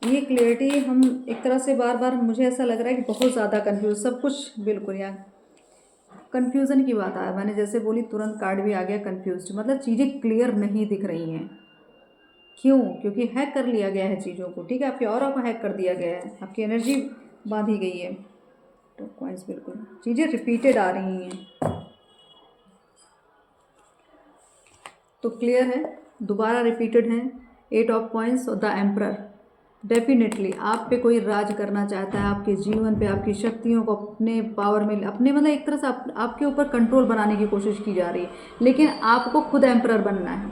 ये क्लियरिटी हम एक तरह से बार बार, मुझे ऐसा लग रहा है कि बहुत ज़्यादा कन्फ्यूज सब कुछ, बिल्कुल यार कन्फ्यूज़न की बात आया, मैंने जैसे बोली तुरंत कार्ड भी आ गया कन्फ्यूज, मतलब चीज़ें क्लियर नहीं दिख रही हैं। क्यों? क्योंकि हैक कर लिया गया है चीज़ों को। ठीक है, आपके ऑरा को हैक कर दिया गया है, आपकी एनर्जी बांधी गई है। तो कॉइंस, बिल्कुल चीज़ें रिपीटेड आ रही हैं, तो क्लियर है, दोबारा रिपीटेड हैं। 8 ऑफ कॉइंस और द एम्परर। डेफिनेटली आप पे कोई राज करना चाहता है, आपके जीवन पे, आपकी शक्तियों को अपने पावर में, अपने मतलब एक तरह से आपके ऊपर कंट्रोल बनाने की कोशिश की जा रही है। लेकिन आपको खुद एम्परर बनना है,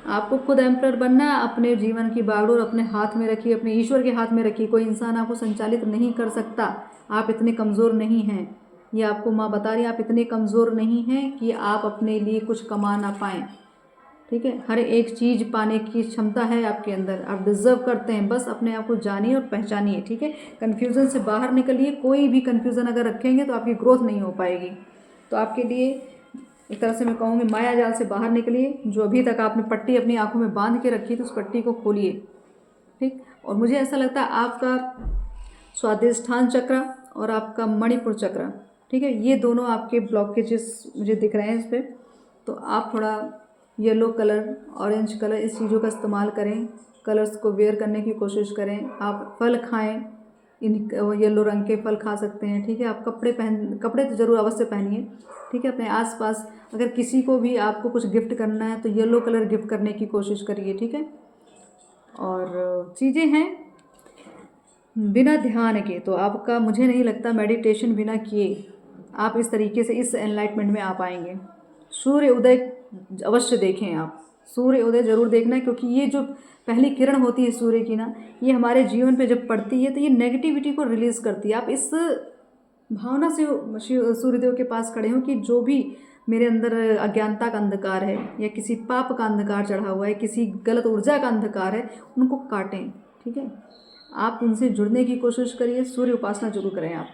आपको खुद एम्परर बनना है। अपने जीवन की बागडोर अपने हाथ में रखिए, अपने ईश्वर के हाथ में रखिए। कोई इंसान आपको संचालित नहीं कर सकता, आप इतने कमज़ोर नहीं हैं। ये आपको माँ बता रही है, आप इतने कमज़ोर नहीं हैं कि आप अपने लिए कुछ कमा ना पाएँ। ठीक है, हर एक चीज़ पाने की क्षमता है आपके अंदर, आप डिज़र्व करते हैं। बस अपने आप को जानिए और पहचानिए। ठीक है, कन्फ्यूज़न से बाहर निकलिए। कोई भी कन्फ्यूज़न अगर रखेंगे तो आपकी ग्रोथ नहीं हो पाएगी। तो आपके लिए एक तरह से मैं कहूँगी, माया जाल से बाहर निकलिए। जो अभी तक आपने पट्टी अपनी आंखों में बांध के रखी, तो उस पट्टी को खोलिए। ठीक, और मुझे ऐसा लगता है आपका स्वादिष्ठान चक्र और आपका मणिपुर चक्र, ठीक है, ये दोनों आपके ब्लॉकेजेस मुझे दिख रहे हैं इस पर। तो आप थोड़ा येलो कलर, ऑरेंज कलर, इस चीज़ों का इस्तेमाल करें। कलर्स को वेयर करने की कोशिश करें। आप फल खाएं, इन येलो रंग के फल खा सकते हैं। ठीक है, आप कपड़े तो ज़रूर अवश्य पहनिए। ठीक है, अपने आसपास अगर किसी को भी आपको कुछ गिफ्ट करना है तो येलो कलर गिफ्ट करने की कोशिश करिए। ठीक है, और चीज़ें हैं बिना ध्यान के, तो आपका मुझे नहीं लगता मेडिटेशन बिना किए आप इस तरीके से इस एनलाइटमेंट में आ पाएंगे। सूर्य उदय अवश्य देखें आप, सूर्य उदय ज़रूर देखना है, क्योंकि ये जो पहली किरण होती है सूर्य की ना, ये हमारे जीवन पे जब पड़ती है तो ये नेगेटिविटी को रिलीज़ करती है। आप इस भावना से सूर्यदेव के पास खड़े हो कि जो भी मेरे अंदर अज्ञानता का अंधकार है, या किसी पाप का अंधकार चढ़ा हुआ है, किसी गलत ऊर्जा का अंधकार है, उनको काटें। ठीक है, आप उनसे जुड़ने की कोशिश करिए। सूर्य उपासना जरूर करें आप।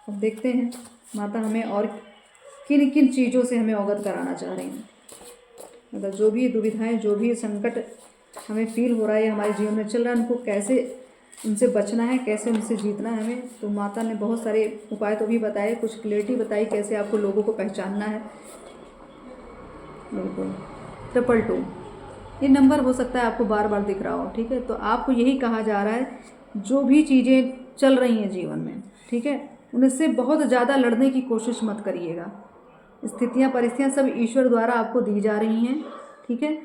अब देखते हैं माता हमें और किन किन चीज़ों से हमें अवगत कराना चाह रही हैं। मतलब जो भी दुविधाएं, जो भी संकट हमें फील हो रहा है, हमारे जीवन में चल रहा है, उनको कैसे, उनसे बचना है, कैसे उनसे जीतना है हमें। तो माता ने बहुत सारे उपाय तो भी बताए, कुछ क्लियरिटी बताई कैसे आपको लोगों को पहचानना है। बिल्कुल 222 ये नंबर हो सकता है आपको बार बार दिख रहा हो। ठीक है, तो आपको यही कहा जा रहा है, जो भी चीज़ें चल रही हैं जीवन में, ठीक है, उनसे बहुत ज़्यादा लड़ने की कोशिश मत करिएगा। स्थितियाँ, परिस्थितियाँ सब ईश्वर द्वारा आपको दी जा रही हैं। ठीक है,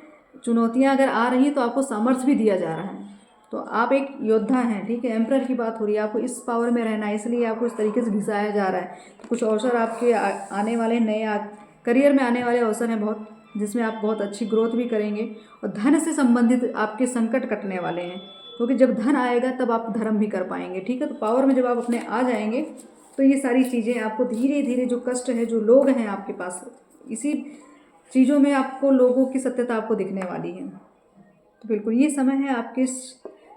चुनौतियाँ अगर आ रही हैं तो आपको सामर्थ्य भी दिया जा रहा है। तो आप एक योद्धा हैं। ठीक है, एम्परर की बात हो रही है, आपको इस पावर में रहना है, इसलिए आपको इस तरीके से घिसाया जा रहा है। तो कुछ अवसर आपके आने वाले, नए करियर में आने वाले अवसर हैं बहुत, जिसमें आप बहुत अच्छी ग्रोथ भी करेंगे। और धन से संबंधित आपके संकट कटने वाले हैं, क्योंकि जब धन आएगा तब आप धर्म भी कर पाएंगे। ठीक है, तो पावर में जब आप अपने आ जाएंगे तो ये सारी चीज़ें आपको धीरे धीरे, जो कष्ट है, जो लोग हैं आपके पास, इसी चीज़ों में आपको लोगों की सत्यता आपको दिखने वाली है। तो बिल्कुल ये समय है आपके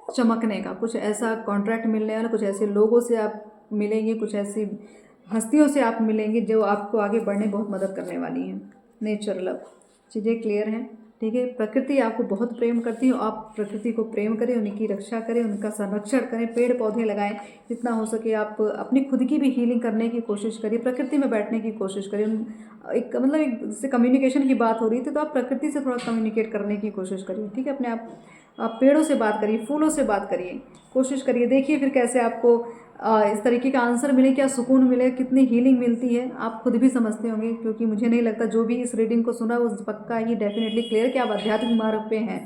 चमकने का। कुछ ऐसा कॉन्ट्रैक्ट मिलने वाला, कुछ ऐसे लोगों से आप मिलेंगे, कुछ ऐसी हस्तियों से आप मिलेंगे जो आपको आगे बढ़ने बहुत मदद करने वाली हैं। नेचर लव, चीज़ें क्लियर हैं। ठीक है, प्रकृति आपको बहुत प्रेम करती है, आप प्रकृति को प्रेम करें, उनकी रक्षा करें, उनका संरक्षण करें, पेड़ पौधे लगाएं, जितना हो सके आप अपनी खुद की भी हीलिंग करने की कोशिश करिए, प्रकृति में बैठने की कोशिश करिए। एक मतलब एक से कम्युनिकेशन की बात हो रही थी, तो आप प्रकृति से थोड़ा कम्युनिकेट करने की कोशिश करिए। ठीक है, अपने आप आप पेड़ों से बात करिए, फूलों से बात करिए, कोशिश करिए, देखिए फिर कैसे आपको इस तरीके का आंसर मिले, क्या सुकून मिले, कितनी हीलिंग मिलती है, आप खुद भी समझते होंगे। क्योंकि मुझे नहीं लगता जो भी इस रीडिंग को सुना वो पक्का ही डेफिनेटली क्लियर कि आप आध्यात्मिक मार्ग पे हैं।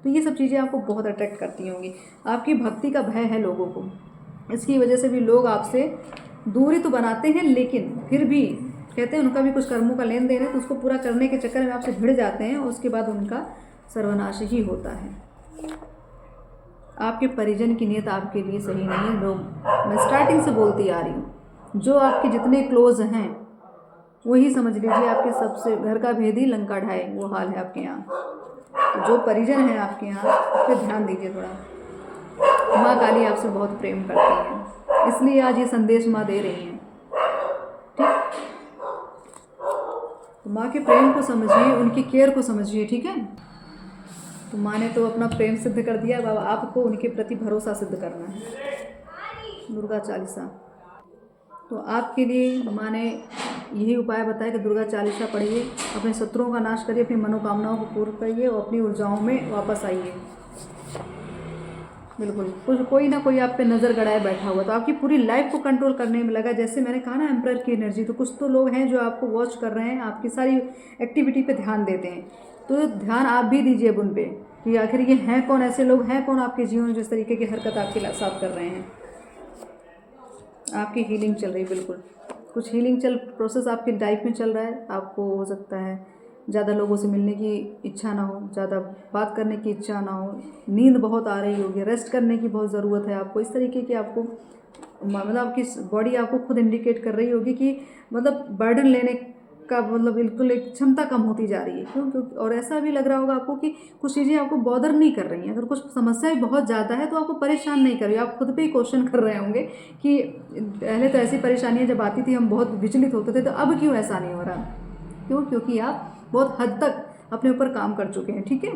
तो ये सब चीज़ें आपको बहुत अट्रैक्ट करती होंगी। आपकी भक्ति का भय है लोगों को, इसकी वजह से भी लोग आपसे दूरी तो बनाते हैं, लेकिन फिर भी कहते हैं उनका भी कुछ कर्मों का लेन देन है, तो उसको पूरा करने के चक्कर में आपसे भिड़ जाते हैं और उसके बाद उनका सर्वनाश ही होता है। आपके परिजन की नीयत आपके लिए सही नहीं है। लोग, मैं स्टार्टिंग से बोलती आ रही हूँ, जो आपके जितने क्लोज हैं वही समझ लीजिए आपके सबसे घर का भेदी लंका ढाए, वो हाल है आपके यहाँ। तो जो परिजन हैं आपके यहाँ, उस पर ध्यान दीजिए थोड़ा। माँ काली आपसे बहुत प्रेम करती हैं, इसलिए आज ये संदेश माँ दे रही हैं, ठीक। तो माँ के प्रेम को समझिए, उनकी केयर को समझिए, ठीक है। तो माँ ने तो अपना प्रेम सिद्ध कर दिया, अब आपको उनके प्रति भरोसा सिद्ध करना है। दुर्गा चालीसा, तो आपके लिए माँ ने यही उपाय बताया कि दुर्गा चालीसा पढ़िए, अपने शत्रुओं का नाश करिए, अपनी मनोकामनाओं को पूर्ण करिए और अपनी ऊर्जाओं में वापस आइए। बिल्कुल, कोई ना कोई आप पे नज़र गड़ाए बैठा हुआ, तो आपकी पूरी लाइफ को कंट्रोल करने में लगा। जैसे मैंने कहा ना एम्परर की एनर्जी, तो कुछ तो लोग हैं जो आपको वॉच कर रहे हैं, आपकी सारी एक्टिविटी पे ध्यान देते हैं। तो ध्यान आप भी दीजिए अब उन पे कि आखिर ये हैं कौन, ऐसे लोग हैं कौन आपके जीवन में जिस तरीके की हरकत आपके साथ कर रहे हैं। आपकी हीलिंग चल रही है, बिल्कुल कुछ हीलिंग प्रोसेस आपकी लाइफ में चल रहा है। आपको हो सकता है ज़्यादा लोगों से मिलने की इच्छा ना हो, ज़्यादा बात करने की इच्छा ना हो, नींद बहुत आ रही होगी, रेस्ट करने की बहुत ज़रूरत है आपको। इस तरीके की आपको मतलब आपकी बॉडी आपको खुद इंडिकेट कर रही होगी कि मतलब बर्डन लेने का मतलब बिल्कुल एक क्षमता कम होती जा रही है। क्यों? और ऐसा भी लग रहा होगा आपको कि कुछ चीज़ें आपको बॉदर नहीं कर रही हैं। अगर कुछ समस्याएं बहुत ज़्यादा है तो आपको परेशान नहीं कर रही, आप खुद पे ही क्वेश्चन कर रहे होंगे कि पहले तो ऐसी परेशानियां जब आती थी हम बहुत विचलित होते थे, तो अब क्यों ऐसा नहीं हो रहा। क्यों? क्योंकि आप बहुत हद तक अपने ऊपर काम कर चुके हैं, ठीक है।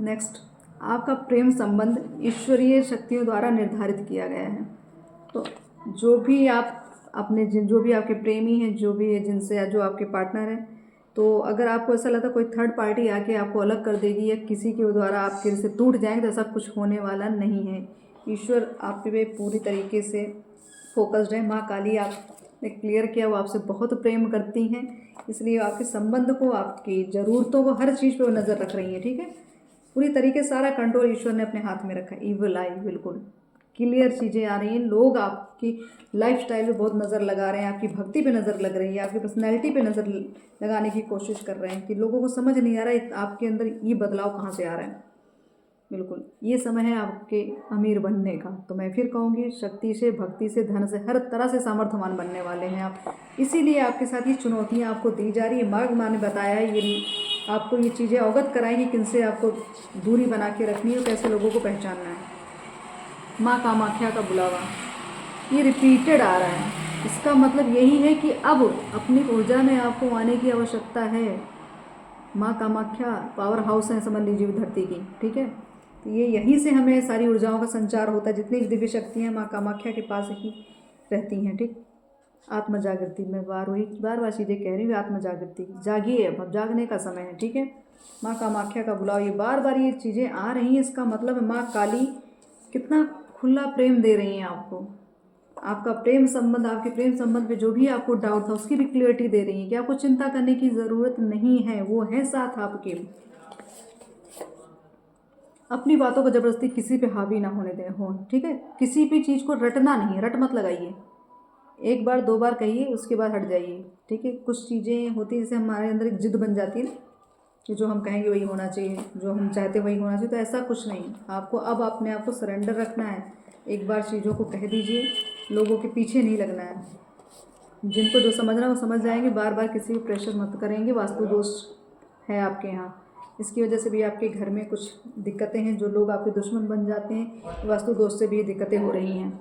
नेक्स्ट, आपका प्रेम संबंध ईश्वरीय शक्तियों द्वारा निर्धारित किया गया है। तो जो भी आप अपने जो भी आपके प्रेमी हैं, जो भी है जिनसे जो आपके पार्टनर हैं, तो अगर आपको ऐसा लगता है कोई थर्ड पार्टी आके आपको अलग कर देगी या किसी के द्वारा आपके से टूट जाएंगे, तो ऐसा कुछ होने वाला नहीं है। ईश्वर आप पे पूरी तरीके से फोकस्ड है। माँ काली आपने क्लियर किया, वो आपसे बहुत प्रेम करती हैं, इसलिए आपके संबंध को, आपकी ज़रूरतों को, हर चीज़ पे वो नज़र रख रही हैं, ठीक है। पूरी तरीके से सारा कंट्रोल ईश्वर ने अपने हाथ में रखा है। ईविल आई, बिल्कुल क्लियर चीज़ें आ रही हैं। लोग आपकी लाइफस्टाइल पे बहुत नज़र लगा रहे हैं, आपकी भक्ति पे नज़र लग रही है, आपकी पर्सनैलिटी पे नज़र लगाने की कोशिश कर रहे हैं कि लोगों को समझ नहीं आ रहा है आपके अंदर ये बदलाव कहाँ से आ रहा है। बिल्कुल ये समय है आपके अमीर बनने का। तो मैं फिर कहूँगी, शक्ति से, भक्ति से, धन से, हर तरह से सामर्थ्यवान बनने वाले हैं आप। इसीलिए आपके साथ ये चुनौतियाँ आपको दी जा रही है। मार्ग माँ ने बताया है, ये आपको ये चीज़ें अवगत कराएंगी किनसे आपको दूरी बना के रखनी है और कैसे लोगों को पहचानना है। माँ कामाख्या का बुलावा ये रिपीटेड आ रहा है, इसका मतलब यही है कि अब अपनी ऊर्जा में आपको आने की आवश्यकता है। माँ कामाख्या पावर हाउस है, समझ लीजिए धरती की, ठीक है। तो ये यहीं से हमें सारी ऊर्जाओं का संचार होता है। जितनी दिव्य शक्तियाँ माँ कामाख्या के पास ही रहती हैं, ठीक। आत्म जागृति में बार बार चीज़ें कह रही हूँ, आत्म जागृति, जागिए, अब जागने का समय है, ठीक है। माँ कामाख्या का बुलाव, ये बार बार ये चीज़ें आ रही हैं, इसका मतलब है माँ काली कितना खुला प्रेम दे रही हैं आपको। आपका प्रेम संबंध, आपके प्रेम संबंध पे जो भी आपको डाउट था उसकी भी क्लियरिटी दे रही है कि आपको चिंता करने की ज़रूरत नहीं है, वो है साथ आपके। अपनी बातों को ज़बरदस्ती किसी पे हावी ना होने दें हो, ठीक है। किसी भी चीज़ को रटना नहीं है, रट मत लगाइए। एक बार दो बार कहिए, उसके बाद हट जाइए, ठीक है। कुछ चीज़ें होती है जैसे हमारे अंदर एक जिद बन जाती है ना कि जो हम कहेंगे वही होना चाहिए, जो हम चाहते वही होना चाहिए। तो ऐसा कुछ नहीं, आपको अब अपने आप को सरेंडर रखना है। एक बार चीज़ों को कह दीजिए, लोगों के पीछे नहीं लगना है। जिनको जो समझना है वो समझ जाएंगे। बार बार किसी को प्रेशर मत करेंगे। वास्तु दोष है आपके यहाँ, इसकी वजह से भी आपके घर में कुछ दिक्कतें हैं। जो लोग आपके दुश्मन बन जाते हैं, वास्तु दोष से भी ये दिक्कतें हो रही हैं।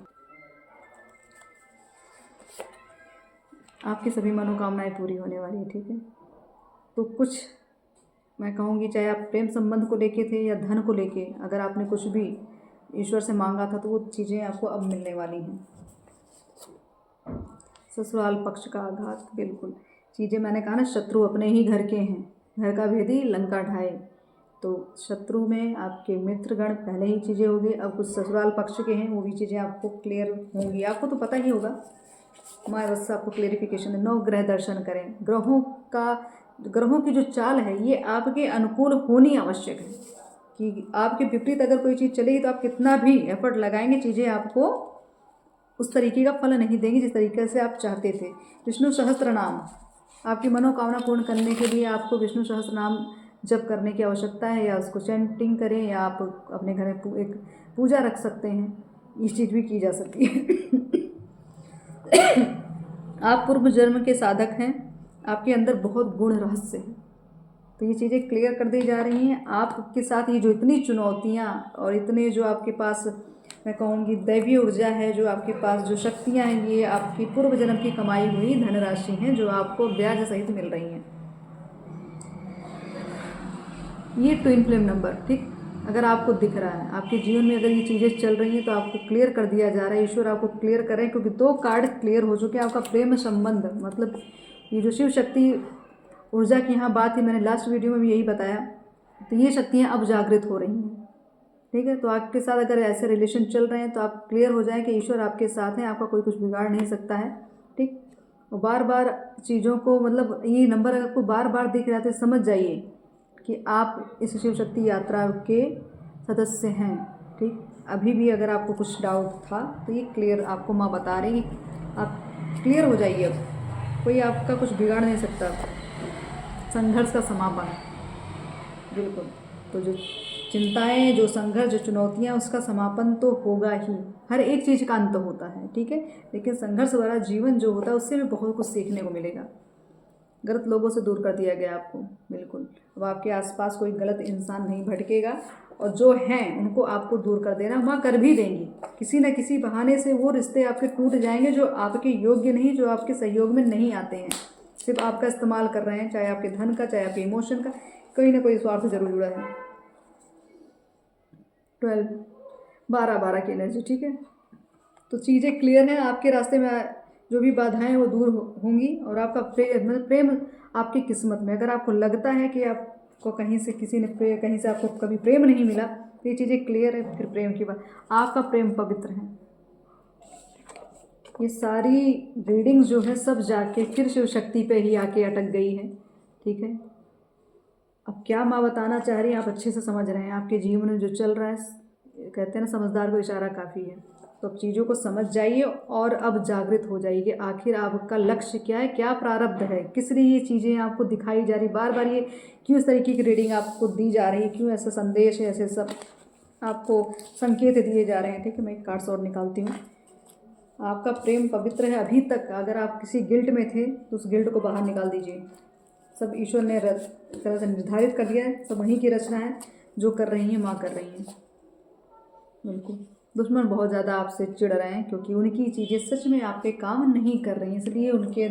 आपकी सभी मनोकामनाएं पूरी होने वाली है, ठीक है। तो कुछ मैं कहूँगी, चाहे आप प्रेम संबंध को लेके थे या धन को लेके, अगर आपने कुछ भी ईश्वर से मांगा था तो वो चीज़ें आपको अब मिलने वाली हैं। ससुराल पक्ष का आघात, बिल्कुल चीज़ें मैंने कहा ना, शत्रु अपने ही घर के हैं, घर का भेदी लंका ढाए। तो शत्रु में आपके मित्रगण पहले ही चीज़ें होगी, अब कुछ ससुराल पक्ष के हैं वो भी चीज़ें आपको क्लियर होंगी। आपको तो पता ही होगा, मैं बस आपको क्लेरिफिकेशन है। 9 ग्रह दर्शन करें। ग्रहों की जो चाल है ये आपके अनुकूल होनी आवश्यक है, कि आपके विपरीत अगर कोई चीज़ चलेगी तो आप कितना भी एफर्ट लगाएंगे चीज़ें आपको उस तरीके का फल नहीं देंगी जिस तरीके से आप चाहते थे। विष्णु सहस्त्र नाम, आपकी मनोकामना पूर्ण करने के लिए आपको विष्णु सहस्त्र नाम जप करने की आवश्यकता है, या उसको चैंटिंग करें, या आप अपने घर में एक पूजा रख सकते हैं, इस चीज़ भी की जा सकती है। आप पूर्व जन्म के साधक हैं, आपके अंदर बहुत गुण रहस्य है, तो ये चीज़ें क्लियर कर दी जा रही हैं। आपके साथ ये जो इतनी चुनौतियाँ और इतने जो आपके पास मैं कहूँगी दैवीय ऊर्जा है, जो आपके पास जो शक्तियाँ हैं, ये आपकी पूर्व जन्म की कमाई हुई धनराशि हैं जो आपको ब्याज सहित मिल रही हैं। ये ट्विन फ्लेम नंबर, ठीक, अगर आपको दिख रहा है आपके जीवन में अगर ये चीज़ें चल रही हैं तो आपको क्लियर कर दिया जा रहा है, ईश्वर आपको क्लियर कर रहे हैं, क्योंकि 2 कार्ड क्लियर हो चुके हैं। आपका प्रेम संबंध, मतलब ये जो शिव शक्ति ऊर्जा की यहाँ बात थी, मैंने लास्ट वीडियो में भी यही बताया, तो ये शक्तियाँ अब जागृत हो रही हैं, ठीक है। तो आपके साथ अगर ऐसे रिलेशन चल रहे हैं तो आप क्लियर हो जाए कि ईश्वर आपके साथ हैं, आपका कोई कुछ बिगाड़ नहीं सकता है, ठीक। और बार बार चीज़ों को, मतलब ये नंबर अगर आपको बार बार दिख रहा है तो समझ जाइए कि आप इस शिव शक्ति यात्रा के सदस्य हैं, ठीक। अभी भी अगर आपको कुछ डाउट था तो ये क्लियर आपको माँ बता रही, आप क्लियर हो जाइए, अब कोई आपका कुछ बिगाड़ नहीं सकता। संघर्ष का समापन, बिल्कुल। तो जो चिंताएं, जो संघर्ष, जो चुनौतियां, उसका समापन तो होगा ही। हर एक चीज़ का अंत होता है, ठीक है, लेकिन संघर्ष भरा जीवन जो होता है उससे भी बहुत कुछ सीखने को मिलेगा। गलत लोगों से दूर कर दिया गया आपको, बिल्कुल। अब आपके आसपास कोई गलत इंसान नहीं भटकेगा, और जो हैं उनको आपको दूर कर देना, माँ कर भी देंगी। किसी न किसी बहाने से वो रिश्ते आपके टूट जाएंगे जो आपके योग्य नहीं, जो आपके सहयोग में नहीं आते हैं, सिर्फ आपका इस्तेमाल कर रहे हैं, चाहे आपके धन का, चाहे आपके इमोशन का, कोई ना कोई स्वार्थ जरूर जुड़ा है। 12 12 की एनर्जी, ठीक है। तो चीज़ें क्लियर हैं, आपके रास्ते में जो भी बाधाएं हैं वो दूर होंगी, और आपका प्रेम आपकी किस्मत में, अगर आपको लगता है कि आपको कहीं से किसी ने कहीं से आपको कभी प्रेम नहीं मिला, तो ये चीज़ें क्लियर है। फिर प्रेम की बात, आपका प्रेम पवित्र है। ये सारी रीडिंग्स जो है सब जाके फिर शिव शक्ति पे ही आके अटक गई है, ठीक है। अब क्या माँ बताना चाह रही है आप अच्छे से समझ रहे हैं। आपके जीवन में जो चल रहा है, कहते हैं ना समझदार को इशारा काफ़ी है। तो अब चीज़ों को समझ जाइए और अब जागृत हो जाइए कि आखिर आपका लक्ष्य क्या है, क्या प्रारब्ध है, किस लिए ये चीज़ें आपको दिखाई जा रही, बार बार ये क्यों इस तरीके की रीडिंग आपको दी जा रही है, क्यों ऐसा संदेश है, ऐसे सब आपको संकेत दिए जा रहे हैं, ठीक है। मैं एक कार्ड्स और निकालती हूँ। आपका प्रेम पवित्र है। अभी तक अगर आप किसी गिल्ट में थे तो उस गिल्ट को बाहर निकाल दीजिए। सब ईश्वर ने तरह से निर्धारित कर दिया है, सब वहीं की रचना है, जो कर रही हैं माँ कर रही हैं, बिल्कुल। दुश्मन बहुत ज़्यादा आपसे चिढ़ रहे हैं क्योंकि उनकी चीज़ें सच में आप पे काम नहीं कर रही हैं, इसलिए उनके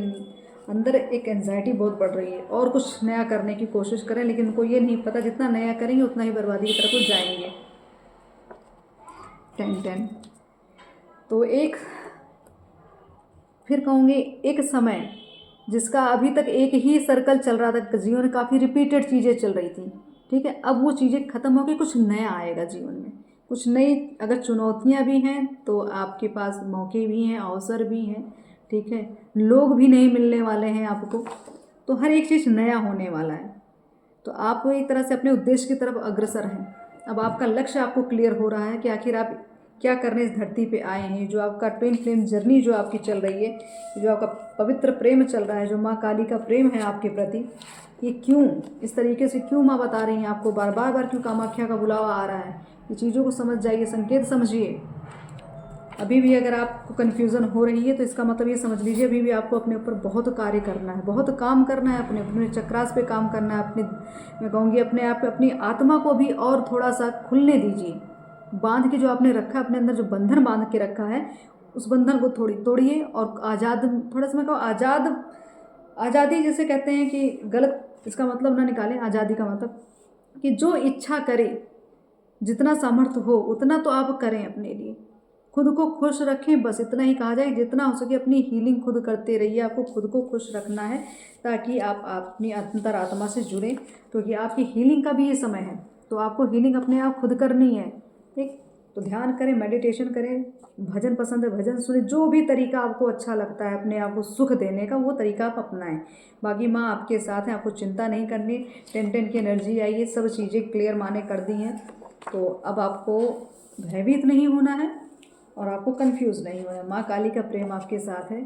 अंदर एक एंजाइटी बहुत बढ़ रही है, और कुछ नया करने की कोशिश करें, लेकिन उनको ये नहीं पता जितना नया करेंगे उतना ही बर्बादी की तरफ वो जाएंगे। 10 तो एक फिर कहूँगी, एक समय जिसका अभी तक एक ही सर्कल चल रहा था, जीवन में काफ़ी रिपीटेड चीज़ें चल रही थी, ठीक है। अब वो चीज़ें ख़त्म होकर कुछ नया आएगा जीवन में, कुछ नई। अगर चुनौतियाँ भी हैं तो आपके पास मौके भी हैं, अवसर भी हैं, ठीक है। लोग भी नहीं मिलने वाले हैं आपको, तो हर एक चीज़ नया होने वाला है। तो आप एक तरह से अपने उद्देश्य की तरफ अग्रसर हैं। अब आपका लक्ष्य आपको क्लियर हो रहा है कि आखिर आप क्या करने इस धरती पे आए हैं। जो आपका ट्विन फ्लेम जर्नी जो आपकी चल रही है, जो आपका पवित्र प्रेम चल रहा है, जो माँ काली का प्रेम है आपके प्रति, ये क्यों इस तरीके से, क्यों माँ बता रही हैं आपको, बार बार क्यों कामाख्या का बुलावा आ रहा है, ये चीज़ों को समझ जाइए, संकेत समझिए। अभी भी अगर आपको कन्फ्यूज़न हो रही है तो इसका मतलब ये समझ लीजिए अभी भी आपको अपने ऊपर बहुत कार्य करना है, बहुत काम करना है, अपने चक्रास पे काम करना है, मैं कहूँगी अपने आप पे, अपनी आत्मा को भी और थोड़ा सा खुलने दीजिए। बांध के जो आपने रखा है अपने अंदर, जो बंधन बांध के रखा है, उस बंधन को तोड़िए और आज़ाद, थोड़ा सा मैं कहूँ आज़ादी जैसे कहते हैं कि गलत इसका मतलब ना निकालें। आज़ादी का मतलब कि जो इच्छा करे, जितना सामर्थ्य हो उतना तो आप करें अपने लिए, खुद को खुश रखें, बस इतना ही कहा जाए। जितना हो सके अपनी हीलिंग खुद करते रहिए, आपको खुद को खुश रखना है ताकि आप अपनी अंतरात्मा से जुड़ें, क्योंकि आपकी हीलिंग का भी ये समय है। तो आपको हीलिंग अपने आप खुद करनी है, ठीक। तो ध्यान करें, मेडिटेशन करें, भजन पसंद है भजन सुने, जो भी तरीका आपको अच्छा लगता है अपने आप को सुख देने का, वो तरीका आप अपनाएं। बाकी माँ आपके साथ हैं, आपको चिंता नहीं करनी। 10-10 की एनर्जी आई है, सब चीज़ें क्लियर माँ ने कर दी हैं। तो अब आपको भयभीत नहीं होना है और आपको कंफ्यूज नहीं होना है। माँ काली का प्रेम आपके साथ है,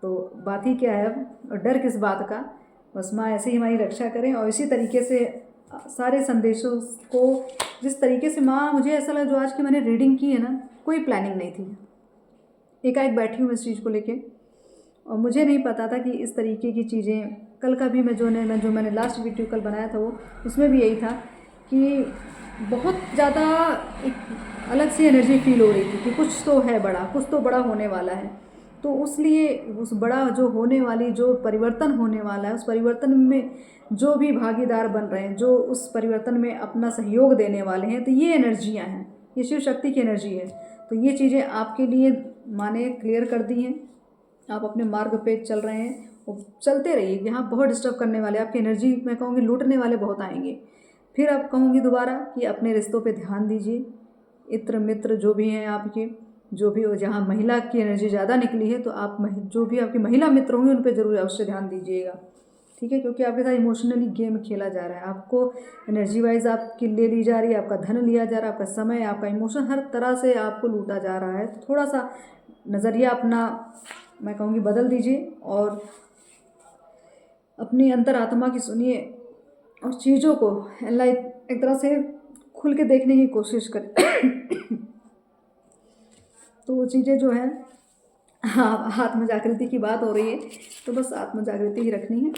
तो बात ही क्या है अब, डर किस बात का। बस माँ ऐसे ही हमारी रक्षा करें। और इसी तरीके से सारे संदेशों को, जिस तरीके से माँ, मुझे ऐसा लगा जो आज की मैंने रीडिंग की है ना, कोई प्लानिंग नहीं थी, एकाएक बैठी हूँ इस चीज़ को लेके। और मुझे नहीं पता था कि इस तरीके की चीज़ें, कल का भी जो मैंने लास्ट वीडियो कल बनाया था वो, उसमें भी यही था कि बहुत ज़्यादा एक अलग सी एनर्जी फील हो रही थी कि कुछ तो है बड़ा, कुछ तो बड़ा होने वाला है। तो उसलिए उस बड़ा जो होने वाली, जो परिवर्तन होने वाला है, उस परिवर्तन में जो भी भागीदार बन रहे हैं, जो उस परिवर्तन में अपना सहयोग देने वाले हैं, तो ये एनर्जियाँ हैं, ये शिव शक्ति की एनर्जी है। तो ये चीज़ें आपके लिए माने क्लियर कर दी हैं। आप अपने मार्ग पे चल रहे हैं और चलते रहिए। यहाँ बहुत डिस्टर्ब करने वाले, आपकी एनर्जी मैं कहूँगी लूटने वाले बहुत आएंगे। फिर आप कहूँगी दोबारा कि अपने रिश्तों पे ध्यान दीजिए। इत्र मित्र जो भी हैं आपके, जो भी हो, जहाँ महिला की एनर्जी ज़्यादा निकली है तो आप जो भी आपकी महिला मित्र होंगे उन पर ज़रूर अवश्य ध्यान दीजिएगा, ठीक है। क्योंकि आपके साथ इमोशनली गेम खेला जा रहा है, आपको एनर्जी वाइज आपकी ले ली जा रही है, आपका धन लिया जा रहा है, आपका समय, आपका इमोशन, हर तरह से आपको लूटा जा रहा है। तो थोड़ा सा नज़रिया अपना मैं कहूँगी बदल दीजिए और अपनी अंतरात्मा की सुनिए और चीज़ों को एक तरह से खुल के देखने की कोशिश करें। तो वो चीज़ें जो है, हाँ, आत्म जागृति की बात हो रही है, तो बस आत्म जागृति ही रखनी है।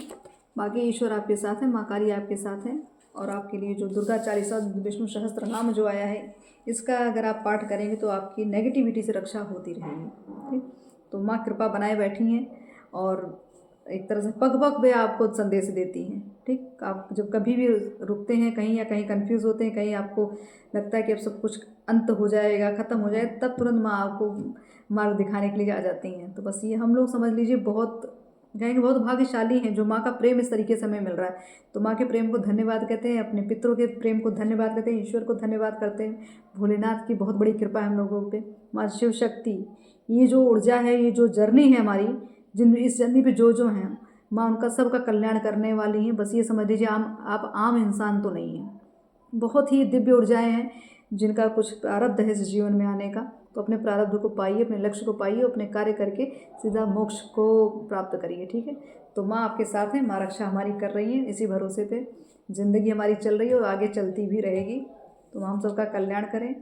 बाकी ईश्वर आपके साथ है, माँ काली आपके साथ है। और आपके लिए जो दुर्गा चालीसा, विष्णु सहस्त्र नाम जो आया है, इसका अगर आप पाठ करेंगे तो आपकी नेगेटिविटी से रक्षा होती रहेगी, ठीक। तो माँ कृपा बनाए बैठी हैं और एक तरह से पग पग पे आपको संदेश देती हैं, ठीक। आप जब कभी भी रुकते हैं कहीं या कहीं कंफ्यूज होते हैं, कहीं आपको लगता है कि अब सब कुछ अंत हो जाएगा, ख़त्म हो जाए, तब तुरंत माँ आपको मार्ग दिखाने के लिए आ जाती हैं। तो बस ये हम लोग समझ लीजिए बहुत कहेंगे बहुत भाग्यशाली हैं जो माँ का प्रेम इस तरीके से हमें मिल रहा है। तो माँ के प्रेम को धन्यवाद कहते हैं, अपने पितरों के प्रेम को धन्यवाद कहते हैं, ईश्वर को धन्यवाद करते हैं। भोलेनाथ की बहुत बड़ी कृपा है हम लोगों पे। माँ शिव शक्ति, ये जो ऊर्जा है, ये जो जर्नी है हमारी, जिन इस जर्नी पे जो हैं माँ, उनका सबका कल्याण करने वाली हैं। बस ये समझ लीजिए आप आम इंसान तो नहीं हैं, बहुत ही दिव्य ऊर्जाएँ हैं जिनका कुछ प्रारब्ध है इस जीवन में आने का। तो अपने प्रारब्ध को पाइए, अपने लक्ष्य को पाइए, अपने कार्य करके सीधा मोक्ष को प्राप्त करिए, ठीक है। तो माँ आपके साथ है, माँ रक्षा हमारी कर रही है, इसी भरोसे पे ज़िंदगी हमारी चल रही है और आगे चलती भी रहेगी। तो हम सबका कल्याण करें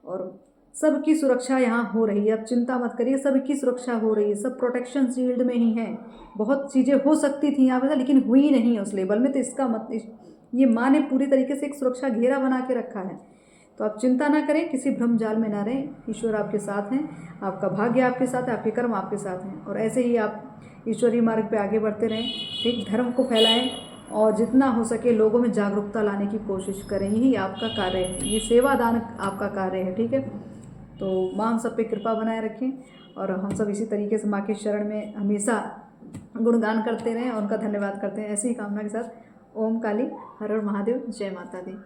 और सबकी सुरक्षा यहाँ हो रही है। अब चिंता मत करिए, सबकी सुरक्षा हो रही है, सब प्रोटेक्शन शील्ड में ही हैं। बहुत चीज़ें हो सकती थी यहाँ पे लेकिन हुई नहीं है उस लेवल में, तो इसका ये माँ ने पूरी तरीके से एक सुरक्षा घेरा बना के रखा है। तो आप चिंता ना करें, किसी भ्रम जाल में ना रहें, ईश्वर आपके साथ हैं, आपका भाग्य आपके साथ है, आपके कर्म आपके साथ हैं। और ऐसे ही आप ईश्वरीय मार्ग पे आगे बढ़ते रहें, ठीक। धर्म को फैलाएं और जितना हो सके लोगों में जागरूकता लाने की कोशिश करें, यही आपका कार्य है, ये सेवादान आपका कार्य है, ठीक है। तो माँ हम सब पे कृपा बनाए रखें और हम सब इसी तरीके से माँ के शरण में हमेशा गुणगान करते रहें और उनका धन्यवाद करते हैं। ऐसी ही कामना के साथ ओम काली, हर हर महादेव, जय माता दी।